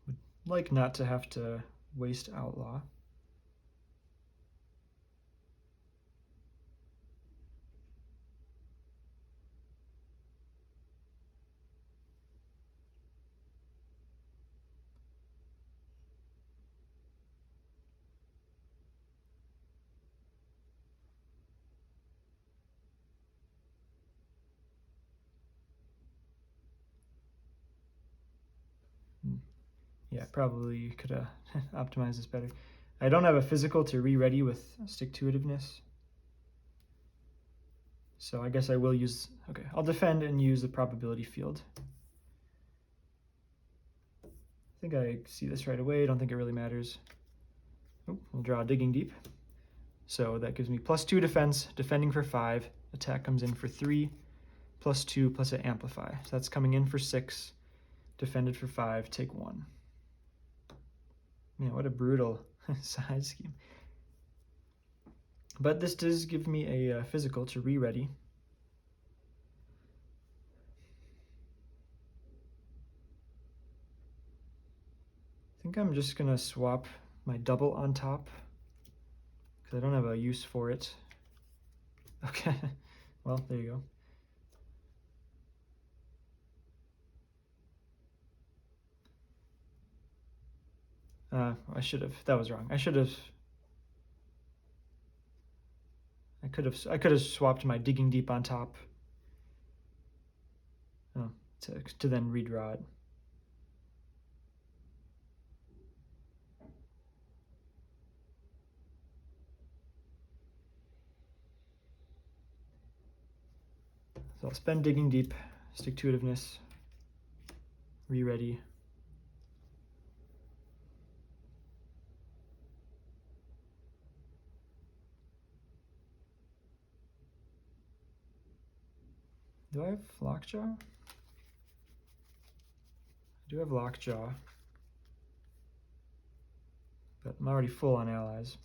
Would like not to have to waste outlaw. Yeah, probably could have optimized this better. I don't have a physical to re-ready with stick-to-itiveness. So I guess I will use, okay, I'll defend and use the probability field. I think I see this right away. I don't think it really matters. Oh, we'll draw Digging Deep. So that gives me +2 defense, defending for 5, attack comes in for 3, +2 plus an amplify. So that's coming in for 6, defended for 5, take 1. Man, what a brutal side scheme. But this does give me a physical to re-ready. I think I'm just gonna swap my double on top because I don't have a use for it. Okay, well, there you go. I should have, that was wrong. I could have swapped my Digging Deep on top to then redraw it. So I'll spend Digging Deep, stick-to-itiveness, re-ready. Do I have Lockjaw? I do have Lockjaw, but I'm already full on allies.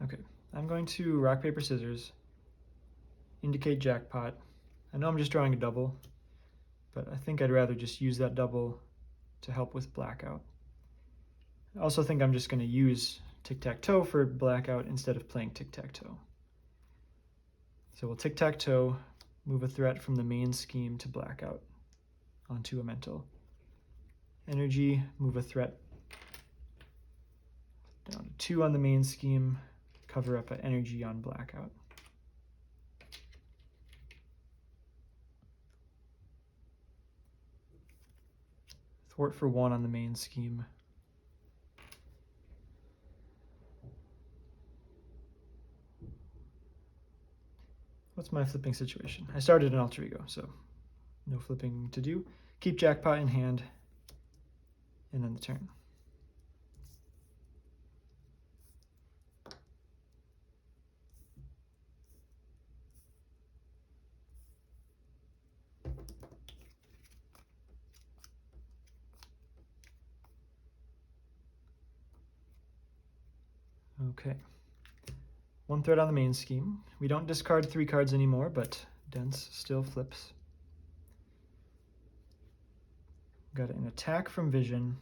Okay, I'm going to rock, paper, scissors, indicate jackpot. I know I'm just drawing a double, but I think I'd rather just use that double to help with blackout. I also think I'm just going to use tic-tac-toe for blackout instead of playing tic-tac-toe. So we'll tic-tac-toe, move a threat from the main scheme to blackout onto a mental. Energy, move a threat down to 2 on the main scheme, cover up an energy on blackout. Thwart for 1 on the main scheme. What's my flipping situation? I started an alter ego, so no flipping to do. Keep jackpot in hand, and then the turn. Okay. 1 threat on the main scheme. We don't discard 3 cards anymore, but Dense still flips. Got an attack from Vision.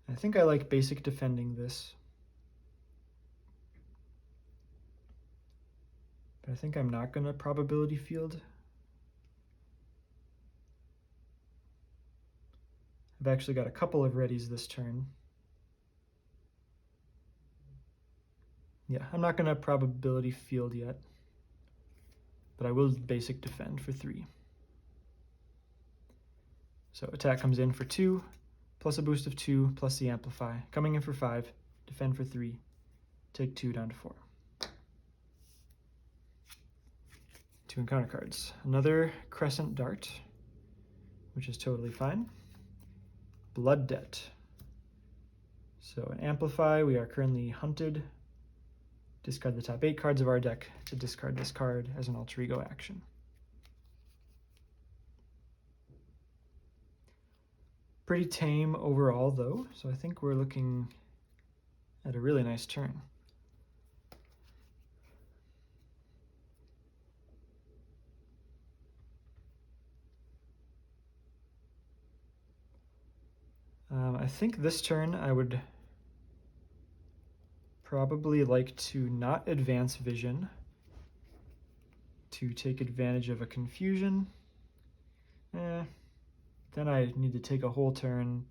I think I like basic defending this. But I think I'm not going to probability field. I've actually got a couple of readies this turn. Yeah, I'm not going to probability field yet, but I will basic defend for 3. So attack comes in for 2, plus a boost of 2, plus the amplify. Coming in for 5, defend for 3, take 2 down to 4. 2 encounter cards. Another Crescent Dart, which is totally fine. Blood Debt. So an amplify, we are currently hunted. Discard the top 8 cards of our deck to discard this card as an alter ego action. Pretty tame overall though, so I think we're looking at a really nice turn. I think this turn I would probably like to not advance vision to take advantage of a confusion. Then I need to take a whole turn.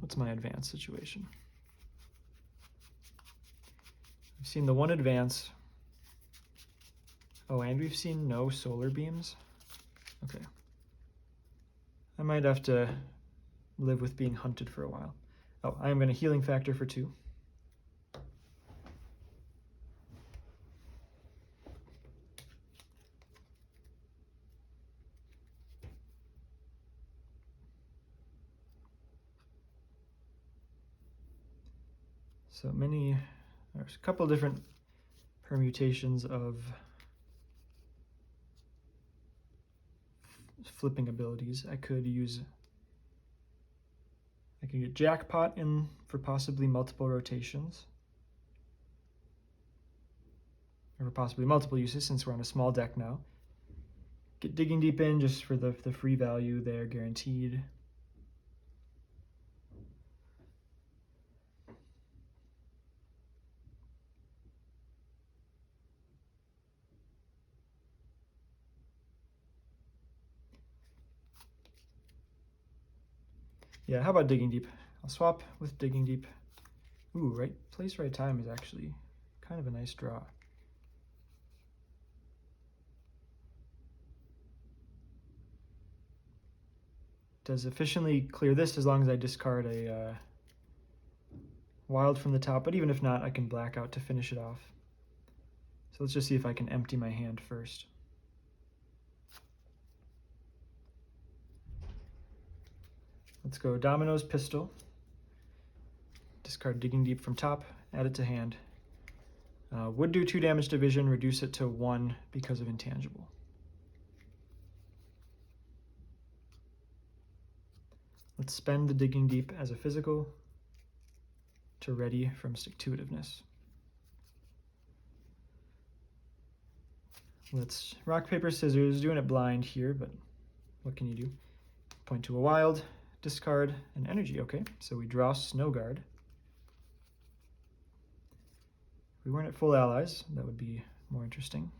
What's my advance situation? We've seen the one advance. Oh, and we've seen no solar beams. Okay. I might have to live with being hunted for a while. Oh, I am going to healing factor for 2. So there's a couple different permutations of flipping abilities. I could get Jackpot in for possibly multiple rotations. Or for possibly multiple uses since we're on a small deck now. Get Digging Deep in just for the free value there, guaranteed. Yeah, how about Digging Deep? I'll swap with Digging Deep. Ooh, right place, right time is actually kind of a nice draw. Does efficiently clear this as long as I discard a wild from the top, but even if not, I can black out to finish it off. So let's just see if I can empty my hand first. Let's go Domino's Pistol. Discard Digging Deep from top, add it to hand. Would do 2 damage to vision, reduce it to 1 because of intangible. Let's spend the Digging Deep as a physical to ready from Stick-to-itiveness. Let's rock, paper, scissors, doing it blind here, but what can you do? Point to a wild, discard an energy, okay. So we draw Snow Guard. If we weren't at full allies, that would be more interesting.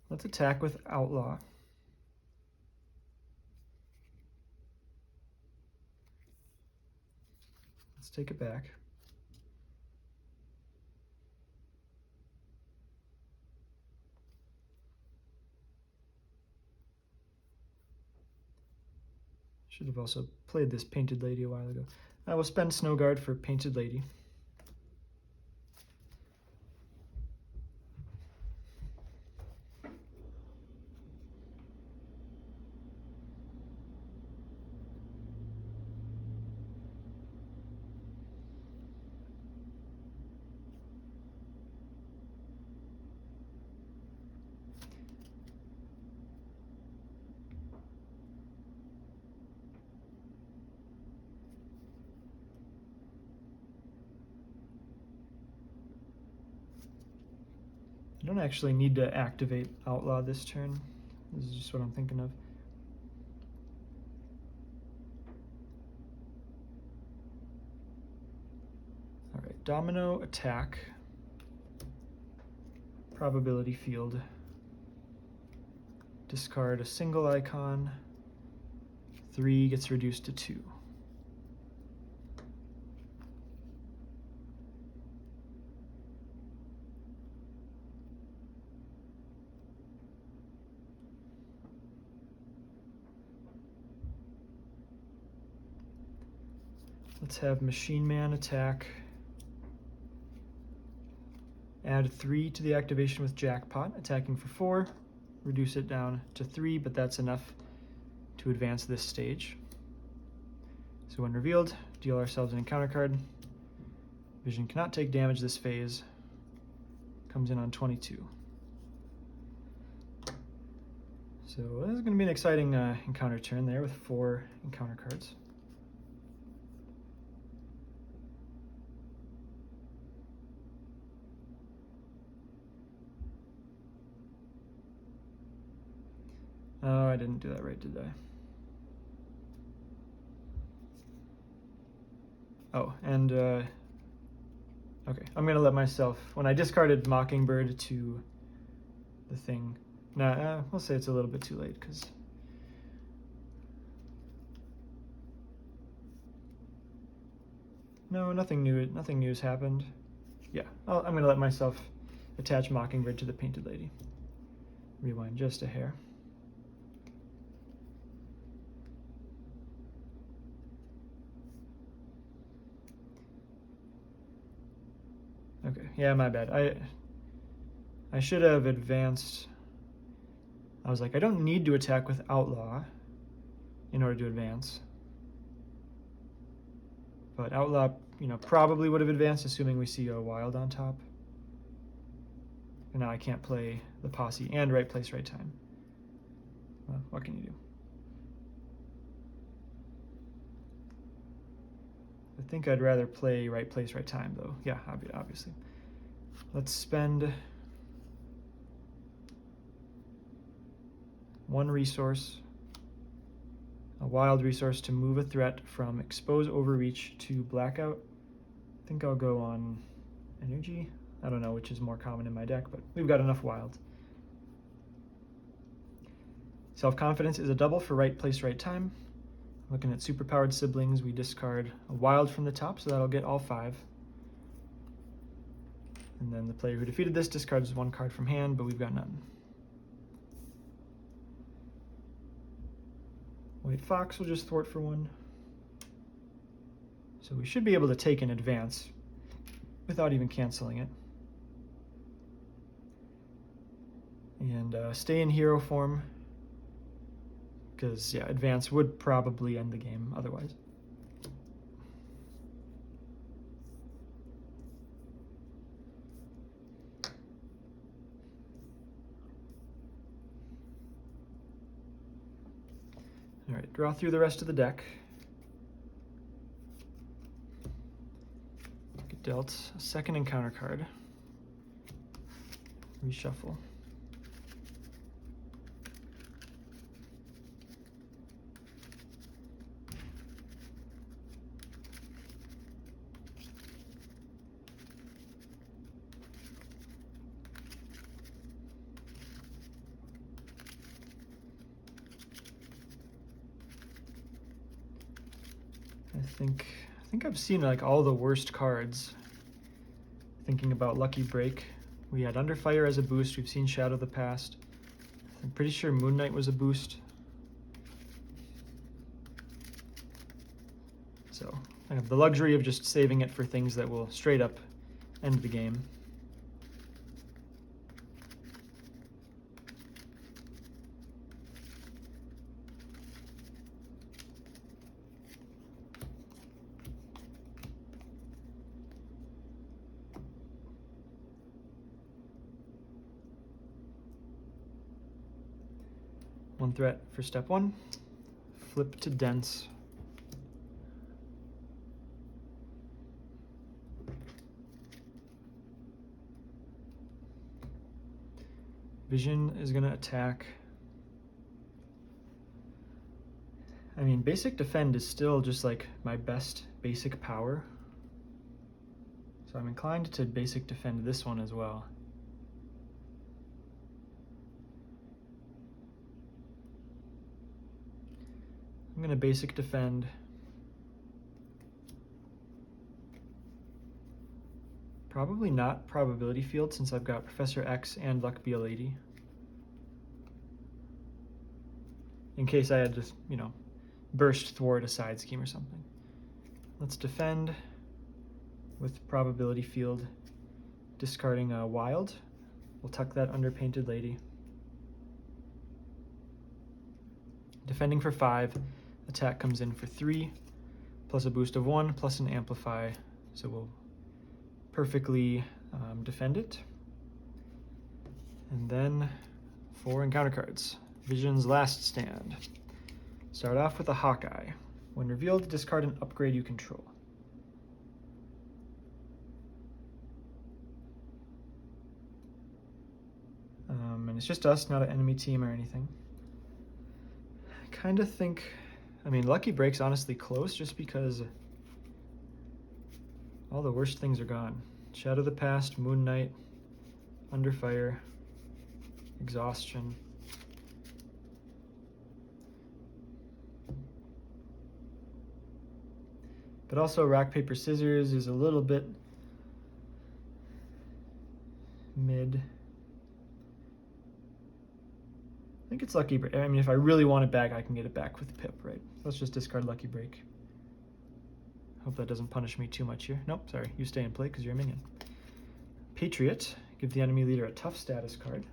Let's attack with Outlaw. Let's take it back. Should have also played this Painted Lady a while ago. I will spend Snow Guard for Painted Lady. I don't actually need to activate Outlaw this turn. This is just what I'm thinking of. All right, Domino, attack, probability field, discard a single icon, 3 gets reduced to 2. Let's have Machine Man attack. Add 3 to the activation with Jackpot, attacking for 4. Reduce it down to 3, but that's enough to advance this stage. So when revealed, deal ourselves an encounter card. Vision cannot take damage this phase. Comes in on 22. So this is going to be an exciting encounter turn there with 4 encounter cards. Oh, I didn't do that right, did I? Oh, and okay, I'm gonna let myself, when I discarded Mockingbird to the thing, nah, we'll say it's a little bit too late, because no, nothing new has happened. Yeah, I'm gonna let myself attach Mockingbird to the Painted Lady. Rewind just a hair. Okay, yeah, my bad. I should have advanced. I was like, I don't need to attack with Outlaw in order to advance. But Outlaw, probably would have advanced, assuming we see a Wild on top. And now I can't play the Posse and Right Place, Right Time. Well, what can you do? I think I'd rather play Right Place, Right Time, though. Yeah, obviously. Let's spend 1 resource, a wild resource, to move a threat from Expose Overreach to Blackout. I think I'll go on Energy. I don't know which is more common in my deck, but we've got enough wild. Self-Confidence is a double for Right Place, Right Time. Looking at Superpowered Siblings, we discard a wild from the top, so that'll get all 5. And then the player who defeated this discards 1 card from hand, but we've got none. White Fox will just thwart for 1. So we should be able to take an advance without even canceling it. And stay in hero form, because, yeah, advance would probably end the game otherwise. All right, draw through the rest of the deck. Get dealt a second encounter card. Reshuffle. I think I've seen like all the worst cards. Thinking about Lucky Break, we had Underfire as a boost. We've seen Shadow of the Past. I'm pretty sure Moon Knight was a boost. So I have the luxury of just saving it for things that will straight up end the game. One threat for step 1, flip to dense. Vision is going to attack. I mean, basic defend is still just like my best basic power. So I'm inclined to basic defend this one as well. I'm going to basic defend. Probably not probability field since I've got Professor X and Luck Be a Lady. In case I had to, you know, burst thwart a side scheme or something. Let's defend with probability field, discarding a wild. We'll tuck that under Painted Lady. Defending for 5, attack comes in for 3, plus a boost of 1, plus an amplify. So we'll perfectly defend it. And then 4 encounter cards. Vision's Last Stand. Start off with a Hawkeye. When revealed, discard an upgrade you control. And it's just us, not an enemy team or anything. I kind of think, I mean, Lucky Break's honestly close just because all the worst things are gone. Shadow of the Past, Moon Knight, Under Fire, Exhaustion. But also Rock, Paper, Scissors is a little bit mid. I think it's Lucky Break. I mean, if I really want it back, I can get it back with Pip, right? Let's just discard Lucky Break. Hope that doesn't punish me too much here. Nope, sorry. You stay in play because you're a minion. Patriot. Give the enemy leader a tough status card.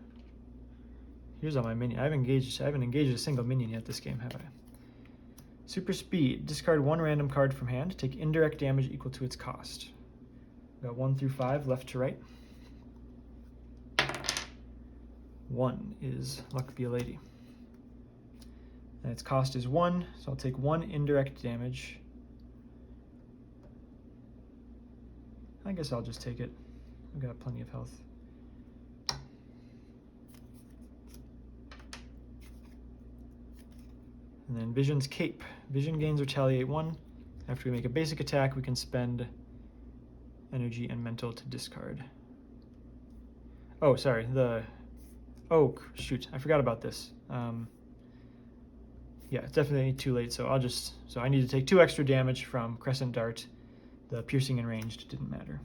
Here's all my minion. I haven't engaged a single minion yet this game, have I? Super Speed. Discard 1 random card from hand. Take indirect damage equal to its cost. Got 1 through 5, left to right. 1 is Luck Be a Lady. And its cost is 1, so I'll take 1 indirect damage. I guess I'll just take it. I've got plenty of health. And then Vision's Cape. Vision gains Retaliate 1. After we make a basic attack, we can spend energy and mental to discard. Oh, sorry, oh, shoot, I forgot about this. Yeah, it's definitely too late, so I need to take 2 extra damage from Crescent Dart. The piercing and ranged didn't matter.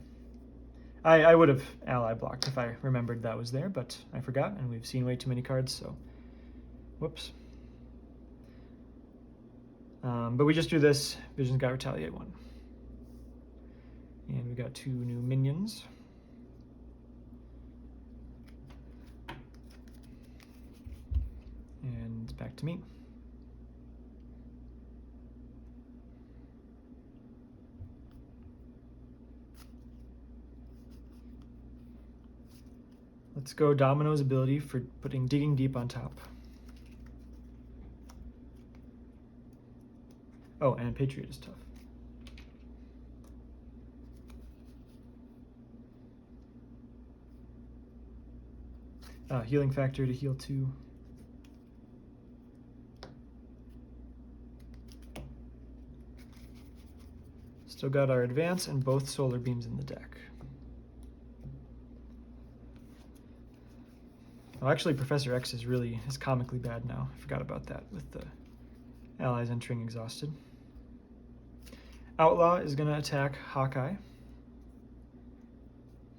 I would have ally blocked if I remembered that was there, but I forgot, and we've seen way too many cards, so whoops. But we just do this. Vision's got Retaliate 1. And we got 2 new minions. And it's back to me. Let's go Domino's ability for putting Digging Deep on top. Oh, and Patriot is tough. Healing factor to heal 2. Still got our advance and both solar beams in the deck. Oh, actually, Professor X is comically bad now. I forgot about that with the allies entering exhausted. Outlaw is going to attack Hawkeye.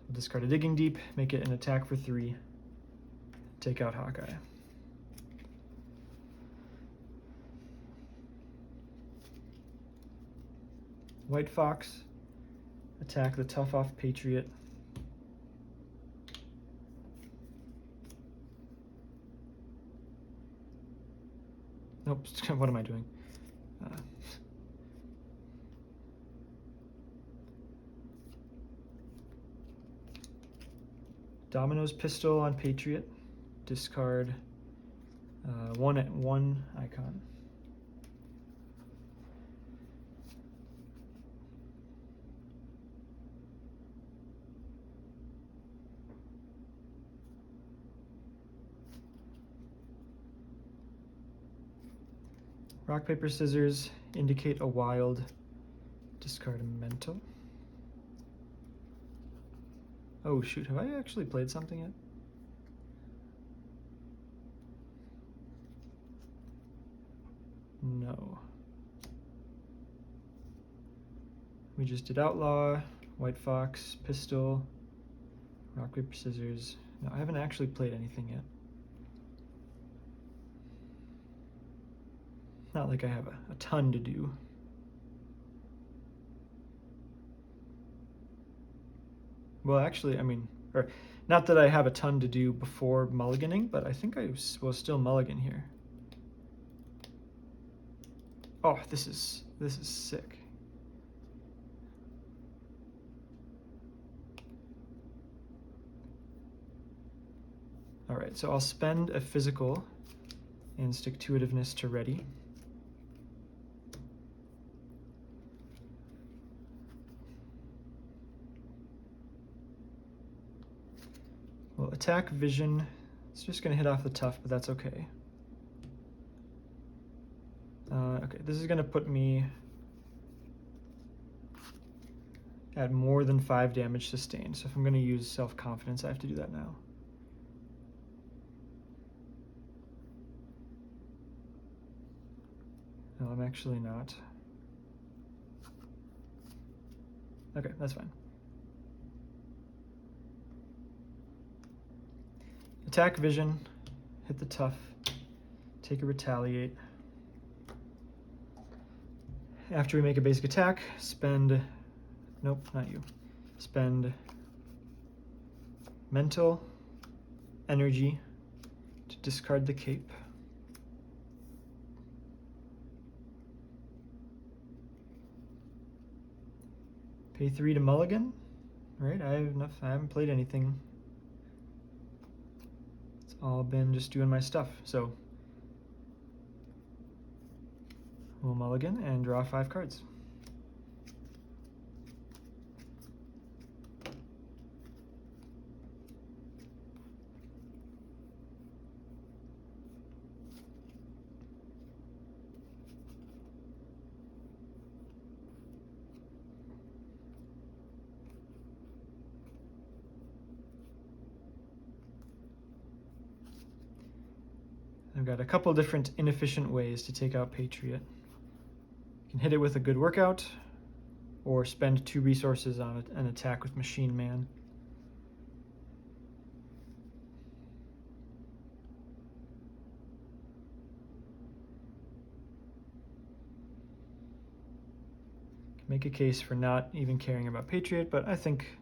We'll discard a Digging Deep, make it an attack for 3. Take out Hawkeye. White Fox, attack the Tough Off Patriot. Nope, what am I doing? Domino's Pistol on Patriot. Discard 1 icon. Rock, paper, scissors indicate a wild. Discard a mental. Oh shoot, have I actually played something yet? No. We just did outlaw, white fox, pistol, rock, paper, scissors. No, I haven't actually played anything yet. Not like I have a ton to do. Well, actually, I mean, or not that I have a ton to do before mulliganing, but I think I will still mulligan here. Oh, this is sick. All right, so I'll spend a physical and stick-to-itiveness to ready. Well, attack vision, it's just gonna hit off the tough, but that's okay. Okay, this is gonna put me at more than 5 damage sustained. So if I'm gonna use self-confidence, I have to do that now. No, I'm actually not. Okay, that's fine. Attack vision, hit the tough, take a retaliate. After we make a basic attack, spend, nope, not you. Spend mental energy to discard the cape. Pay 3 to mulligan. Right, I haven't played anything. It's all been just doing my stuff. So we'll mulligan and draw 5 cards. I've got a couple different inefficient ways to take out Patriot. You can hit it with a good workout, or spend 2 resources on an attack with Machine Man. Can make a case for not even caring about Patriot, but I think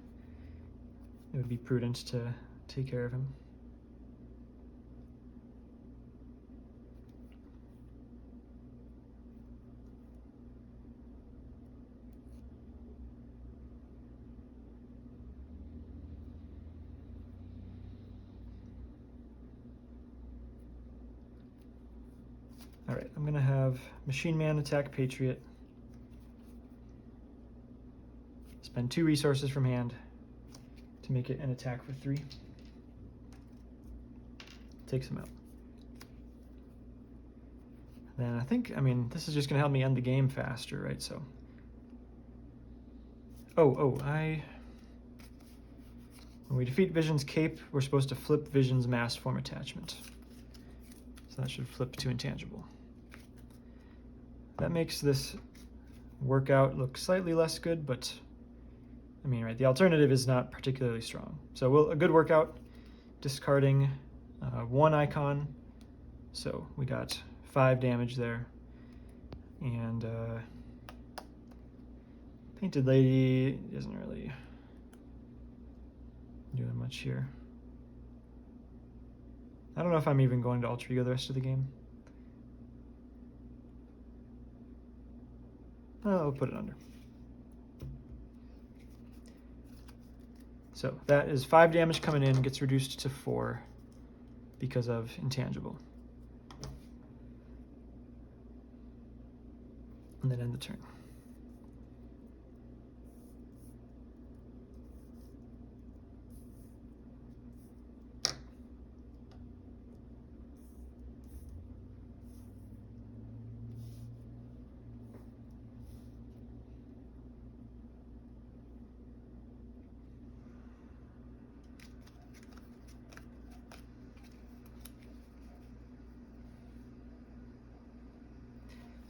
it would be prudent to take care of him. All right, I'm gonna have Machine Man attack Patriot. Spend 2 resources from hand to make it an attack for 3. Takes him out. Then I mean, this is just gonna help me end the game faster, right? So, when we defeat Vision's cape, we're supposed to flip Vision's mass form attachment. So that should flip to intangible. That makes this workout look slightly less good, but I mean, right, the alternative is not particularly strong. So a good workout, discarding 1 icon. So we got 5 damage there. And Painted Lady isn't really doing much here. I don't know if I'm even going to alter ego the rest of the game. I'll put it under. So that is 5 damage coming in, gets reduced to 4 because of intangible. And then end the turn.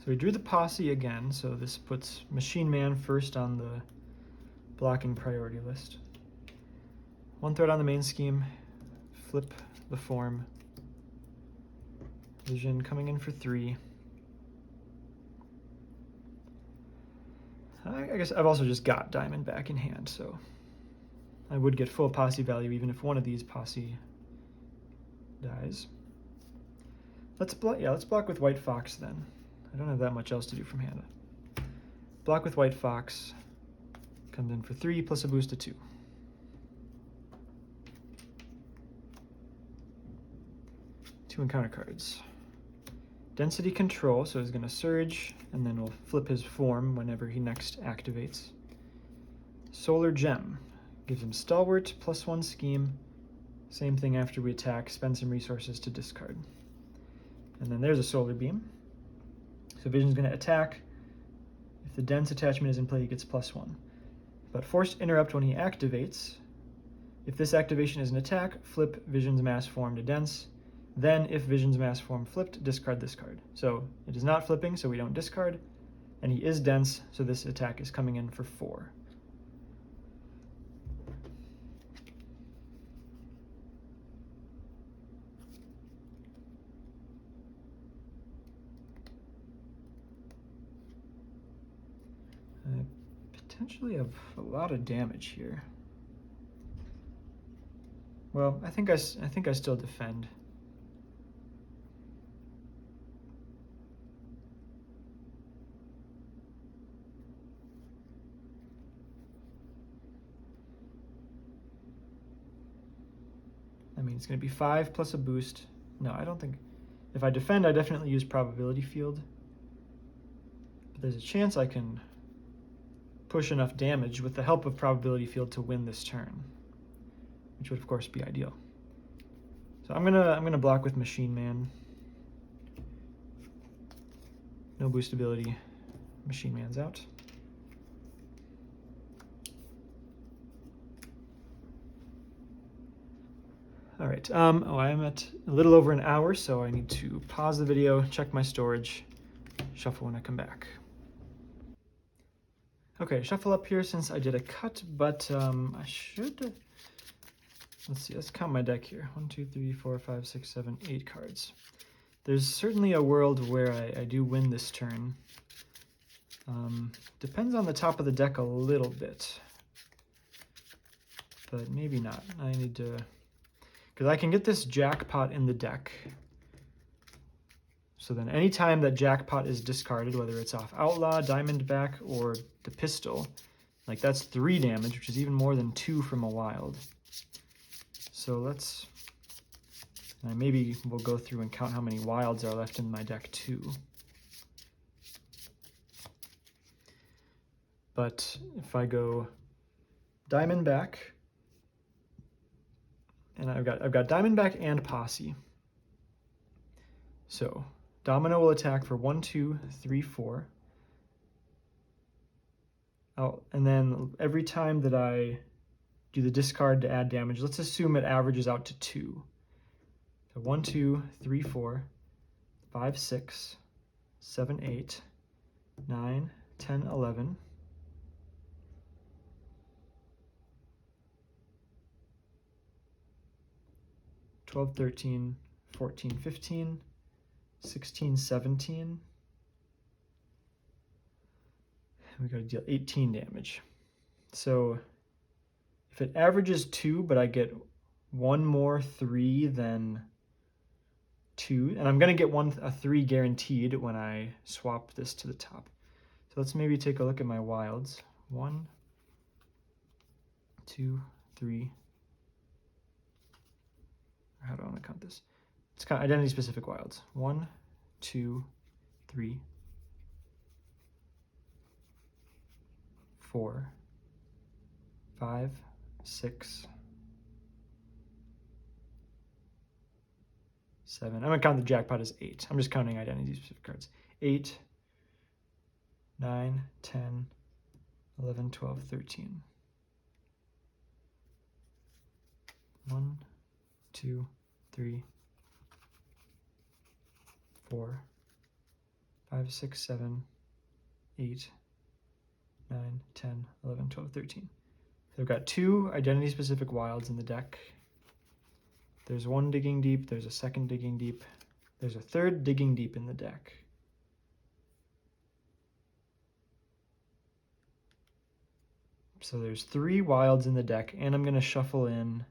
So we drew the posse again, so this puts Machine Man first on the blocking priority list. One threat on the main scheme, flip the form. Vision coming in for 3. I guess I've also just got Diamond back in hand, so I would get full posse value even if one of these posse dies. Let's block with White Fox then. I don't have that much else to do from hand. Block with White Fox. Comes in for 3 plus a boost of 2. Two encounter cards. Density Control, so he's going to Surge, and then we'll flip his form whenever he next activates. Solar Gem. Gives him Stalwart, +1 scheme. Same thing after we attack, spend some resources to discard. And then there's a Solar Beam. So Vision's going to attack. If the Dense attachment is in play, he gets +1. But Forced Interrupt when he activates. If this activation is an attack, flip Vision's mass form to Dense. Then, if Vision's mass form flipped, discard this card. So it is not flipping, so we don't discard. And he is dense, so this attack is coming in for 4. I potentially have a lot of damage here. Well, I think I still defend. I mean, it's going to be 5 plus a boost. No, I don't think... If I defend, I definitely use Probability Field. But there's a chance I can push enough damage with the help of Probability Field to win this turn, which would, of course, be ideal. So I'm gonna block with Machine Man. No boost ability. Machine Man's out. All right, I am at a little over an hour, so I need to pause the video, check my storage, shuffle when I come back. Okay, shuffle up here since I did a cut, but I should, let's see, let's count my deck here. 1, 2, 3, 4, 5, 6, 7, 8 cards. There's certainly a world where I do win this turn. Depends on the top of the deck a little bit, but maybe not. I need to... Because I can get this jackpot in the deck. So then anytime that jackpot is discarded, whether it's off Outlaw, Diamondback, or the pistol, like that's 3 damage, which is even more than 2 from a wild. So let's... maybe we'll go through and count how many wilds are left in my deck too. But if I go Diamondback, and I've got Diamondback and Posse. So Domino will attack for 1, 2, 3, 4. And then every time that I do the discard to add damage, let's assume it averages out to 2. So 1, 2, 3, 4, 5, 6, 7, 8, 9, 10, 11. 12, 13, 14, 15, 16, 17. And we got to deal 18 damage. So if it averages 2, but I get 1 more 3 than 2, and I'm going to get a 3 guaranteed when I swap this to the top. So let's maybe take a look at my wilds. 1, 2, 3. How do I want to count this? It's kind of identity-specific wilds. 1, 2, 3, 4, 5, 6, 7. I'm going to count the jackpot as 8. I'm just counting identity-specific cards. 8, 9, 10, 11, 12, 13. 1, 2, 3, 4, 5, 6, 7, 8, 9, 10, 11, 12, 13. So I've got 2 identity-specific wilds in the deck. There's 1 digging deep, there's a 2nd digging deep, there's a 3rd digging deep in the deck. So there's 3 wilds in the deck, and I'm going to shuffle in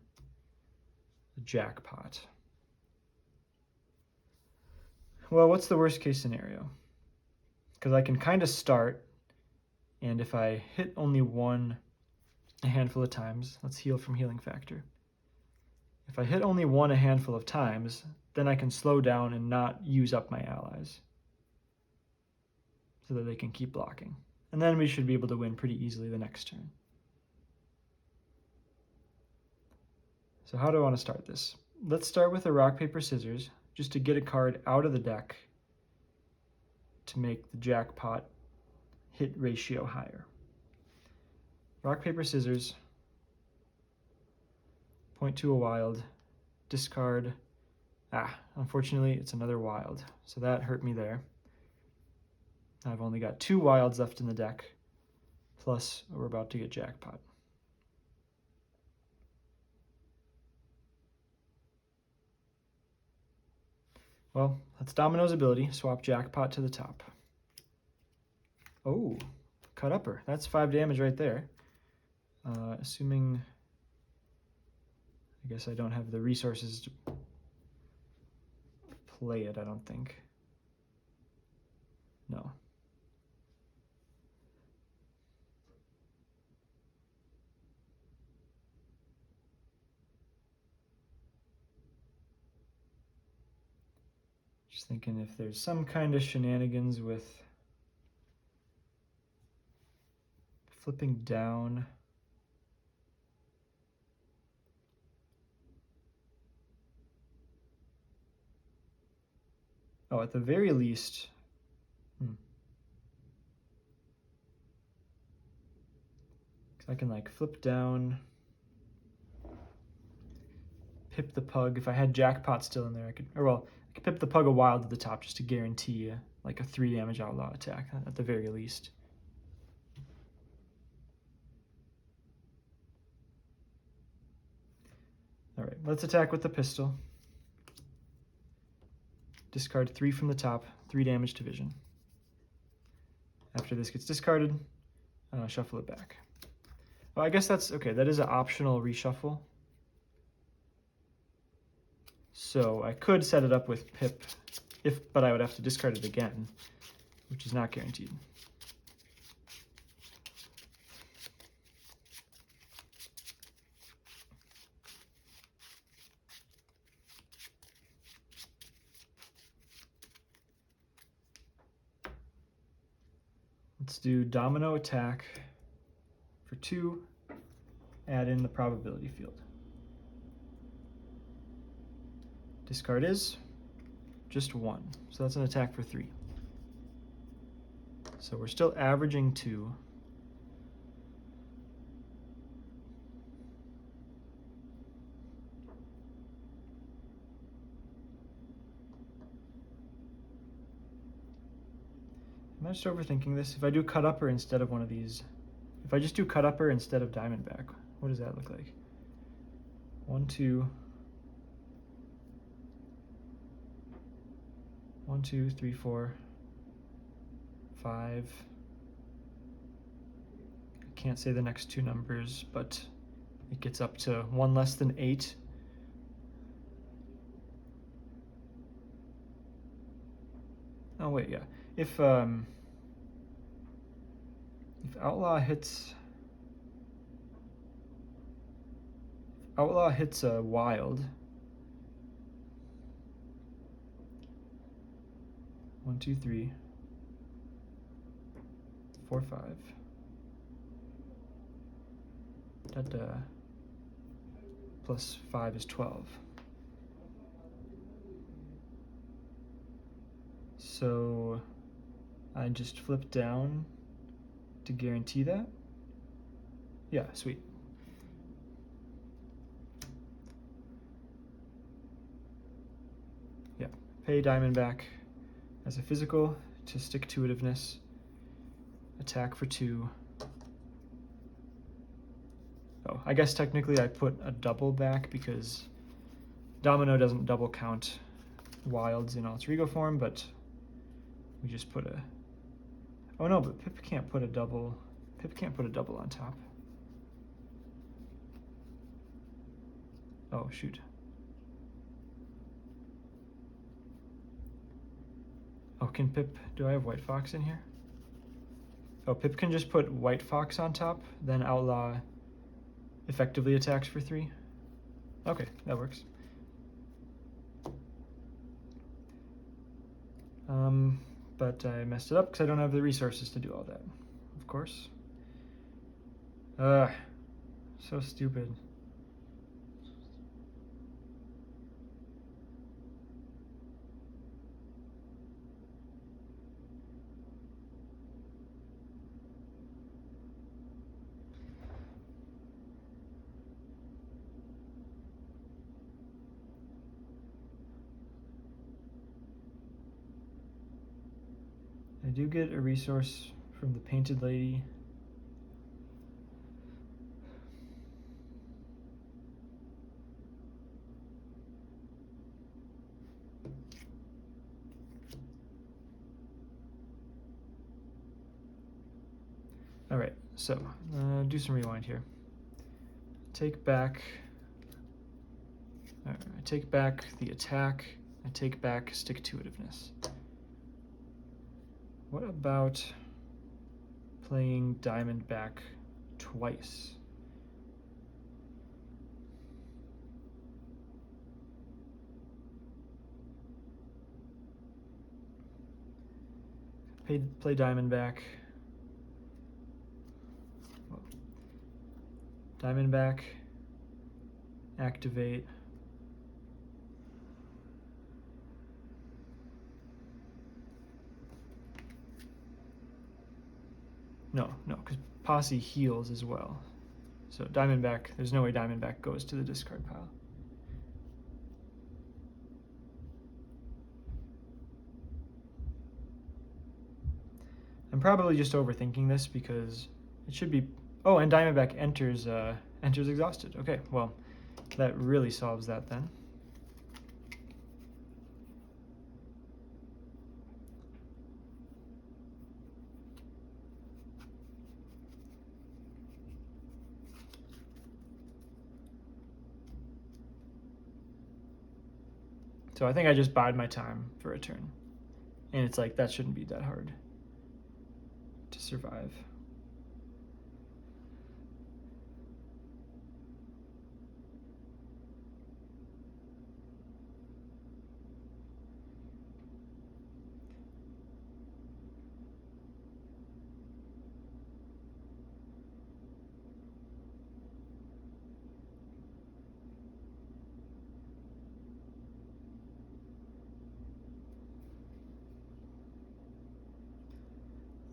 the jackpot. Well, what's the worst case scenario? Because I can kind of start, and if I hit only 1 a handful of times, let's heal from healing factor. If I hit only 1 a handful of times, then I can slow down and not use up my allies so that they can keep blocking. And then we should be able to win pretty easily the next turn. So how do I want to start this? Let's start with a rock, paper, scissors, just to get a card out of the deck to make the jackpot hit ratio higher. Rock, paper, scissors, point to a wild, discard. Unfortunately, it's another wild, so that hurt me there. I've only got 2 wilds left in the deck, plus we're about to get jackpot. Well, that's Domino's ability. Swap jackpot to the top. Oh, cut upper. That's 5 damage right there. Assuming, I guess I don't have the resources to play it, I don't think. No. Just thinking if there's some kind of shenanigans with flipping down. Oh, at the very least, I can like flip down, pip the pug. If I had jackpot still in there, I could pip the pug a wild to the top just to guarantee like a 3 damage outlaw attack at the very least. All right, let's attack with the pistol. Discard 3 from the top, 3 damage to vision. After this gets discarded, shuffle it back. Well, I guess that's okay. That is an optional reshuffle. So I could set it up with pip, but I would have to discard it again, which is not guaranteed. Let's do domino attack for 2, add in the probability field. Discard is just 1, so that's an attack for 3. So we're still averaging 2. Am I just overthinking this? If I do cut upper instead of one of these, if I just do cut upper instead of diamondback, what does that look like? 1, 2, 1, 2, 3, 4, 5. I can't say the next 2 numbers, but it gets up to 1 less than 8. Oh wait, yeah. If outlaw hits a wild, 1, 2, 3, 4, 5. That plus 5 is 12. So I just flip down to guarantee that. Yeah, sweet. Yeah, pay diamondback as a physical, to stick-to-itiveness. Attack for 2. Oh, I guess technically I put a double back because Domino doesn't double count wilds in alter ego form, but we just put a... Oh no, but Pip can't put a double. Pip can't put a double on top. Oh, shoot. Oh, can Pip... Do I have White Fox in here? Oh, Pip can just put White Fox on top, then Outlaw effectively attacks for 3. Okay, that works. But I messed it up because I don't have the resources to do all that, of course. So stupid. I do get a resource from the Painted Lady. All right, so do some rewind here. Take back. I take back the attack. I take back stick-to-itiveness. What about playing Diamond back twice? Play Diamond back. Diamond back. Activate. No, because Posse heals as well. So Diamondback, there's no way Diamondback goes to the discard pile. I'm probably just overthinking this because it should be... Oh, and Diamondback enters exhausted. Okay, well, that really solves that then. So I think I just bide my time for a turn. And it's like, that shouldn't be that hard to survive.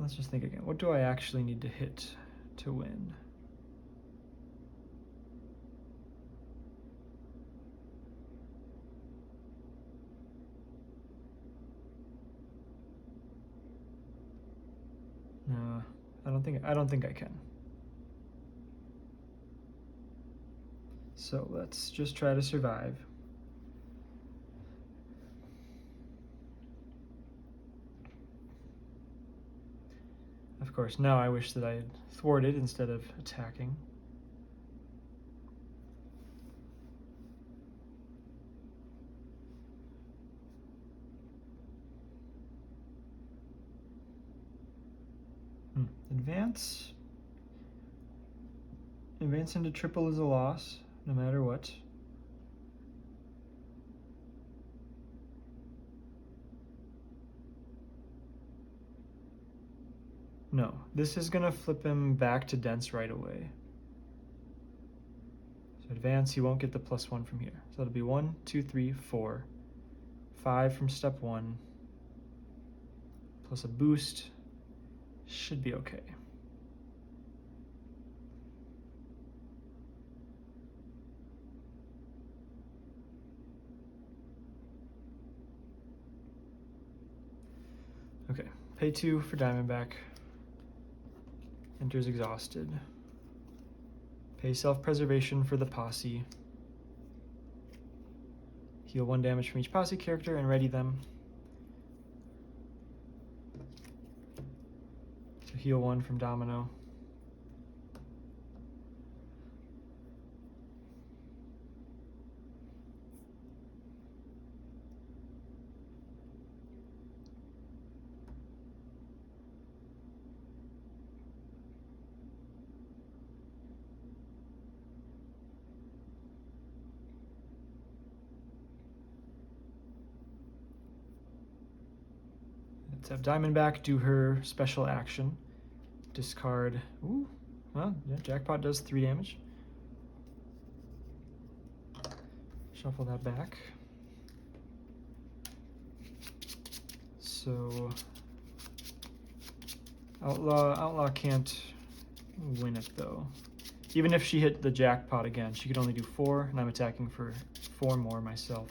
Let's just think again. What do I actually need to hit to win? No, I don't think I can. So let's just try to survive. Of course, now I wish that I had thwarted instead of attacking. Advance. Advance into triple is a loss, no matter what. No, this is gonna flip him back to dense right away. So advance, he won't get the +1 from here. So it'll be 1, 2, 3, 4, 5 from step 1, plus a boost. Should be okay. Okay, Pay 2 for Diamondback. Enters exhausted. Pay self-preservation for the posse. Heal 1 damage from each posse character and ready them. So heal 1 from Domino. Let's have Diamondback do her special action. Discard. Ooh, well, yeah, Jackpot does 3 damage. Shuffle that back. So Outlaw can't win it though. Even if she hit the Jackpot again, she could only do 4, and I'm attacking for 4 more myself.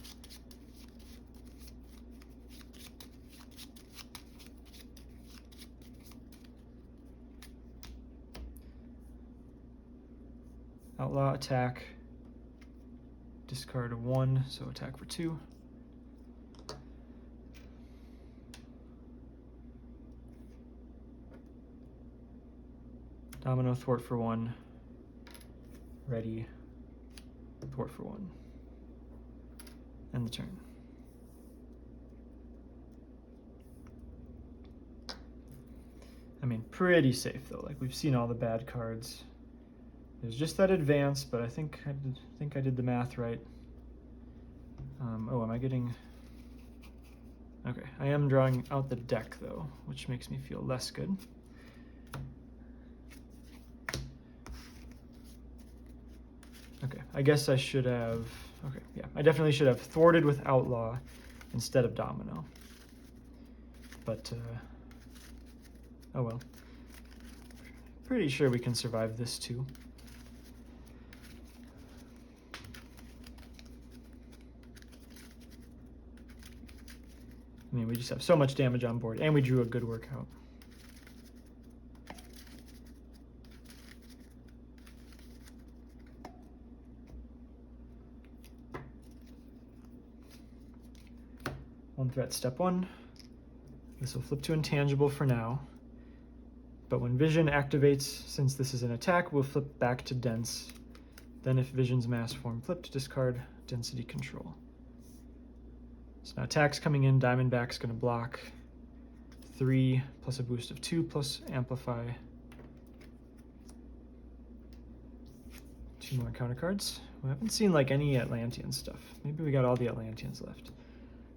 Outlaw attack, discard 1, so attack for 2. Domino, thwart for 1. Ready, thwart for 1. End the turn. I mean, pretty safe though. Like, we've seen all the bad cards. There's just that advance, but I think I did the math right. Oh, am I getting... Okay, I am drawing out the deck though, which makes me feel less good. Okay, I guess I should have... Okay, yeah, I definitely should have thwarted with Outlaw instead of Domino. But, oh well. Pretty sure we can survive this too. I mean, we just have so much damage on board, and we drew a good workout. One threat, step 1. This will flip to intangible for now. But when Vision activates, since this is an attack, we'll flip back to dense. Then if Vision's mass form flipped, discard density control. So now attack's coming in, Diamondback's going to block 3 plus a boost of 2 plus amplify. 2 more encounter cards. We haven't seen like any Atlantean stuff. Maybe we got all the Atlanteans left.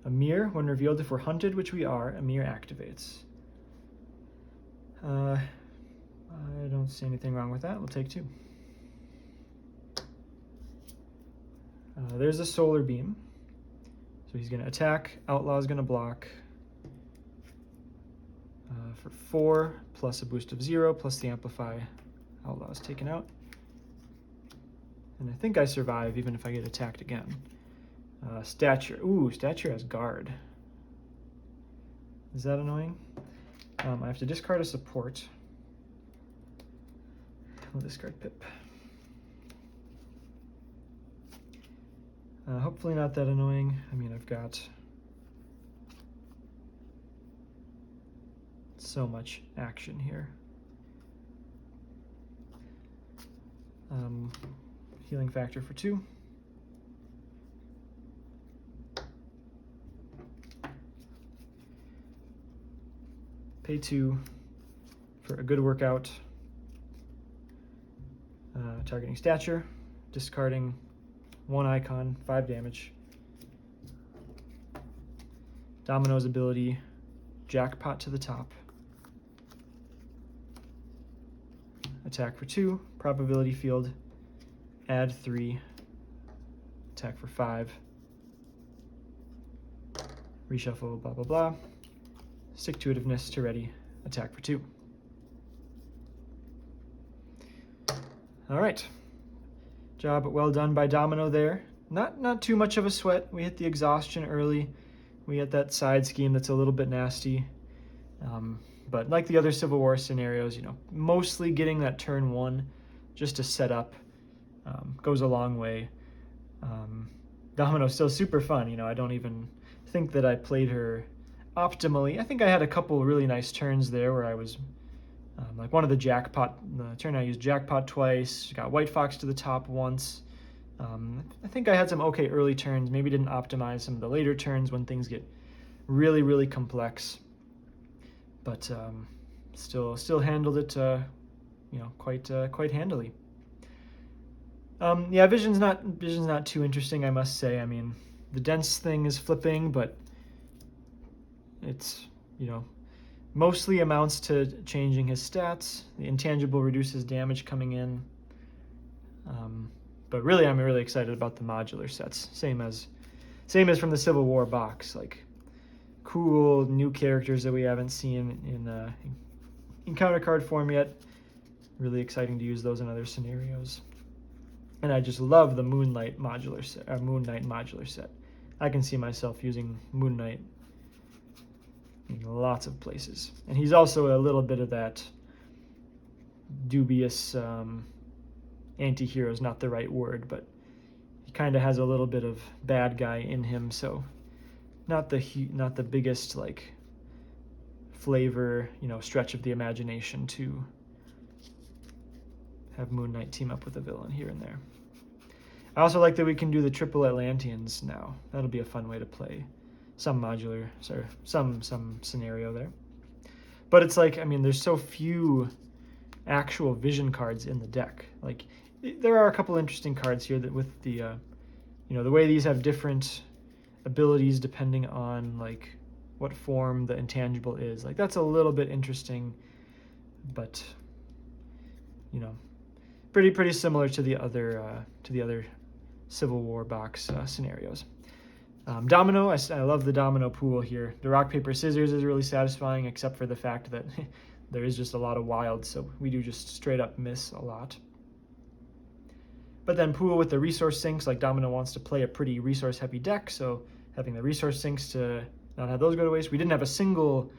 A mirror, when revealed if we're hunted, which we are, a mirror activates. I don't see anything wrong with that. We'll take 2. There's a solar beam. So he's going to attack, Outlaw's going to block for 4 plus a boost of 0 plus the amplify. Outlaw's taken out. And I think I survive even if I get attacked again. Stature. Ooh, Stature has guard. Is that annoying? I have to discard a support. I'll discard Pip. Hopefully not that annoying. I mean, I've got so much action here. Healing factor for 2. Pay 2 for a good workout. Targeting Stature, discarding 1 icon, 5 damage. Domino's ability, Jackpot to the top. Attack for 2, probability field, add 3, attack for 5. Reshuffle, blah, blah, blah. Stick-to-itiveness to ready, attack for 2. All right. Job well done by Domino there. Not too much of a sweat. We hit the exhaustion early. We hit that side scheme that's a little bit nasty. But like the other Civil War scenarios, mostly getting that turn 1 just to set up goes a long way. Domino's still super fun. I don't even think that I played her optimally. I think I had a couple really nice turns there where I was like one of the turn I used jackpot twice, got White Fox to the top once. I think I had some okay early turns, maybe didn't optimize some of the later turns when things get really, really complex. But still handled it, quite handily. Yeah, Vision's not too interesting, I must say. I mean, the dense thing is flipping, but it's mostly amounts to changing his stats. The intangible reduces damage coming in. But really, I'm really excited about the modular sets. Same as from the Civil War box, like cool new characters that we haven't seen in counter card form yet. Really exciting to use those in other scenarios. And I just love the Moon Knight modular set. I can see myself using Moon Knight in lots of places. And he's also a little bit of that dubious anti-hero is not the right word, but he kind of has a little bit of bad guy in him, so not the biggest like flavor, stretch of the imagination to have Moon Knight team up with a villain here and there. I also like that we can do the triple Atlanteans now. That'll be a fun way to play some scenario there. But it's like, I mean, there's so few actual Vision cards in the deck. Like, there are a couple interesting cards here that with the, the way these have different abilities depending on like what form the intangible is. Like, that's a little bit interesting, but pretty similar to the other Civil War box scenarios. Domino, I love the Domino pool here. The rock, paper, scissors is really satisfying, except for the fact that there is just a lot of wilds, so we do just straight up miss a lot. But then pool with the resource sinks, like Domino wants to play a pretty resource heavy deck, so having the resource sinks to not have those go to waste. We didn't have a single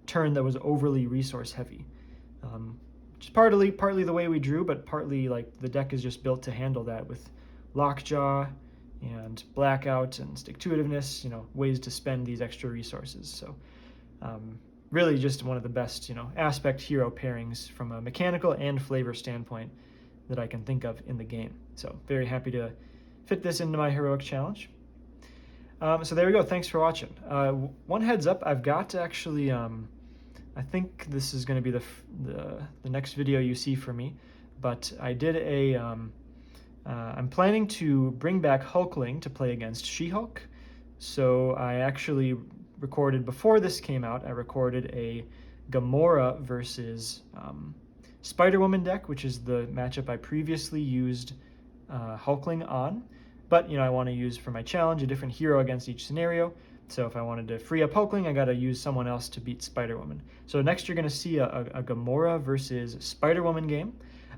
turn that was overly resource heavy. Which is partly the way we drew, but partly like the deck is just built to handle that with Lockjaw and Blackout and Stick-to-itiveness, ways to spend these extra resources. So really just one of the best, aspect hero pairings from a mechanical and flavor standpoint that I can think of in the game. So very happy to fit this into my heroic challenge. So there we go. Thanks for watching. One heads up, I've got actually, I think this is going to be the next video you see for me, but I did I'm planning to bring back Hulkling to play against She-Hulk. So I actually recorded, before this came out, I recorded a Gamora versus Spider-Woman deck, which is the matchup I previously used Hulkling on. But, I want to use for my challenge a different hero against each scenario. So if I wanted to free up Hulkling, I got to use someone else to beat Spider-Woman. So next you're going to see a Gamora versus Spider-Woman game.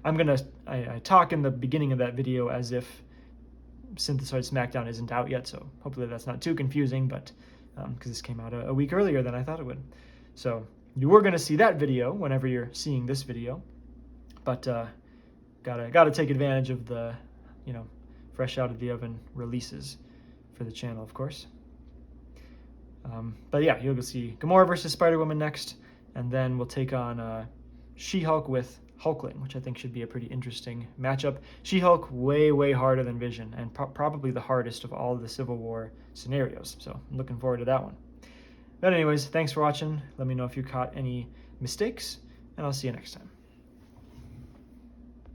I talk in the beginning of that video as if Synthesoid SmackDown isn't out yet, so hopefully that's not too confusing, but because this came out a week earlier than I thought it would. So you were going to see that video whenever you're seeing this video, but gotta take advantage of the, fresh out of the oven releases for the channel, of course. But yeah, you'll see Gamora versus Spider-Woman next, and then we'll take on She-Hulk with Hulkling, which I think should be a pretty interesting matchup. She-Hulk way harder than Vision, and probably the hardest of all of the Civil War scenarios, so I'm looking forward to that one. But anyways, thanks for watching. Let me know if you caught any mistakes, and I'll see you next time.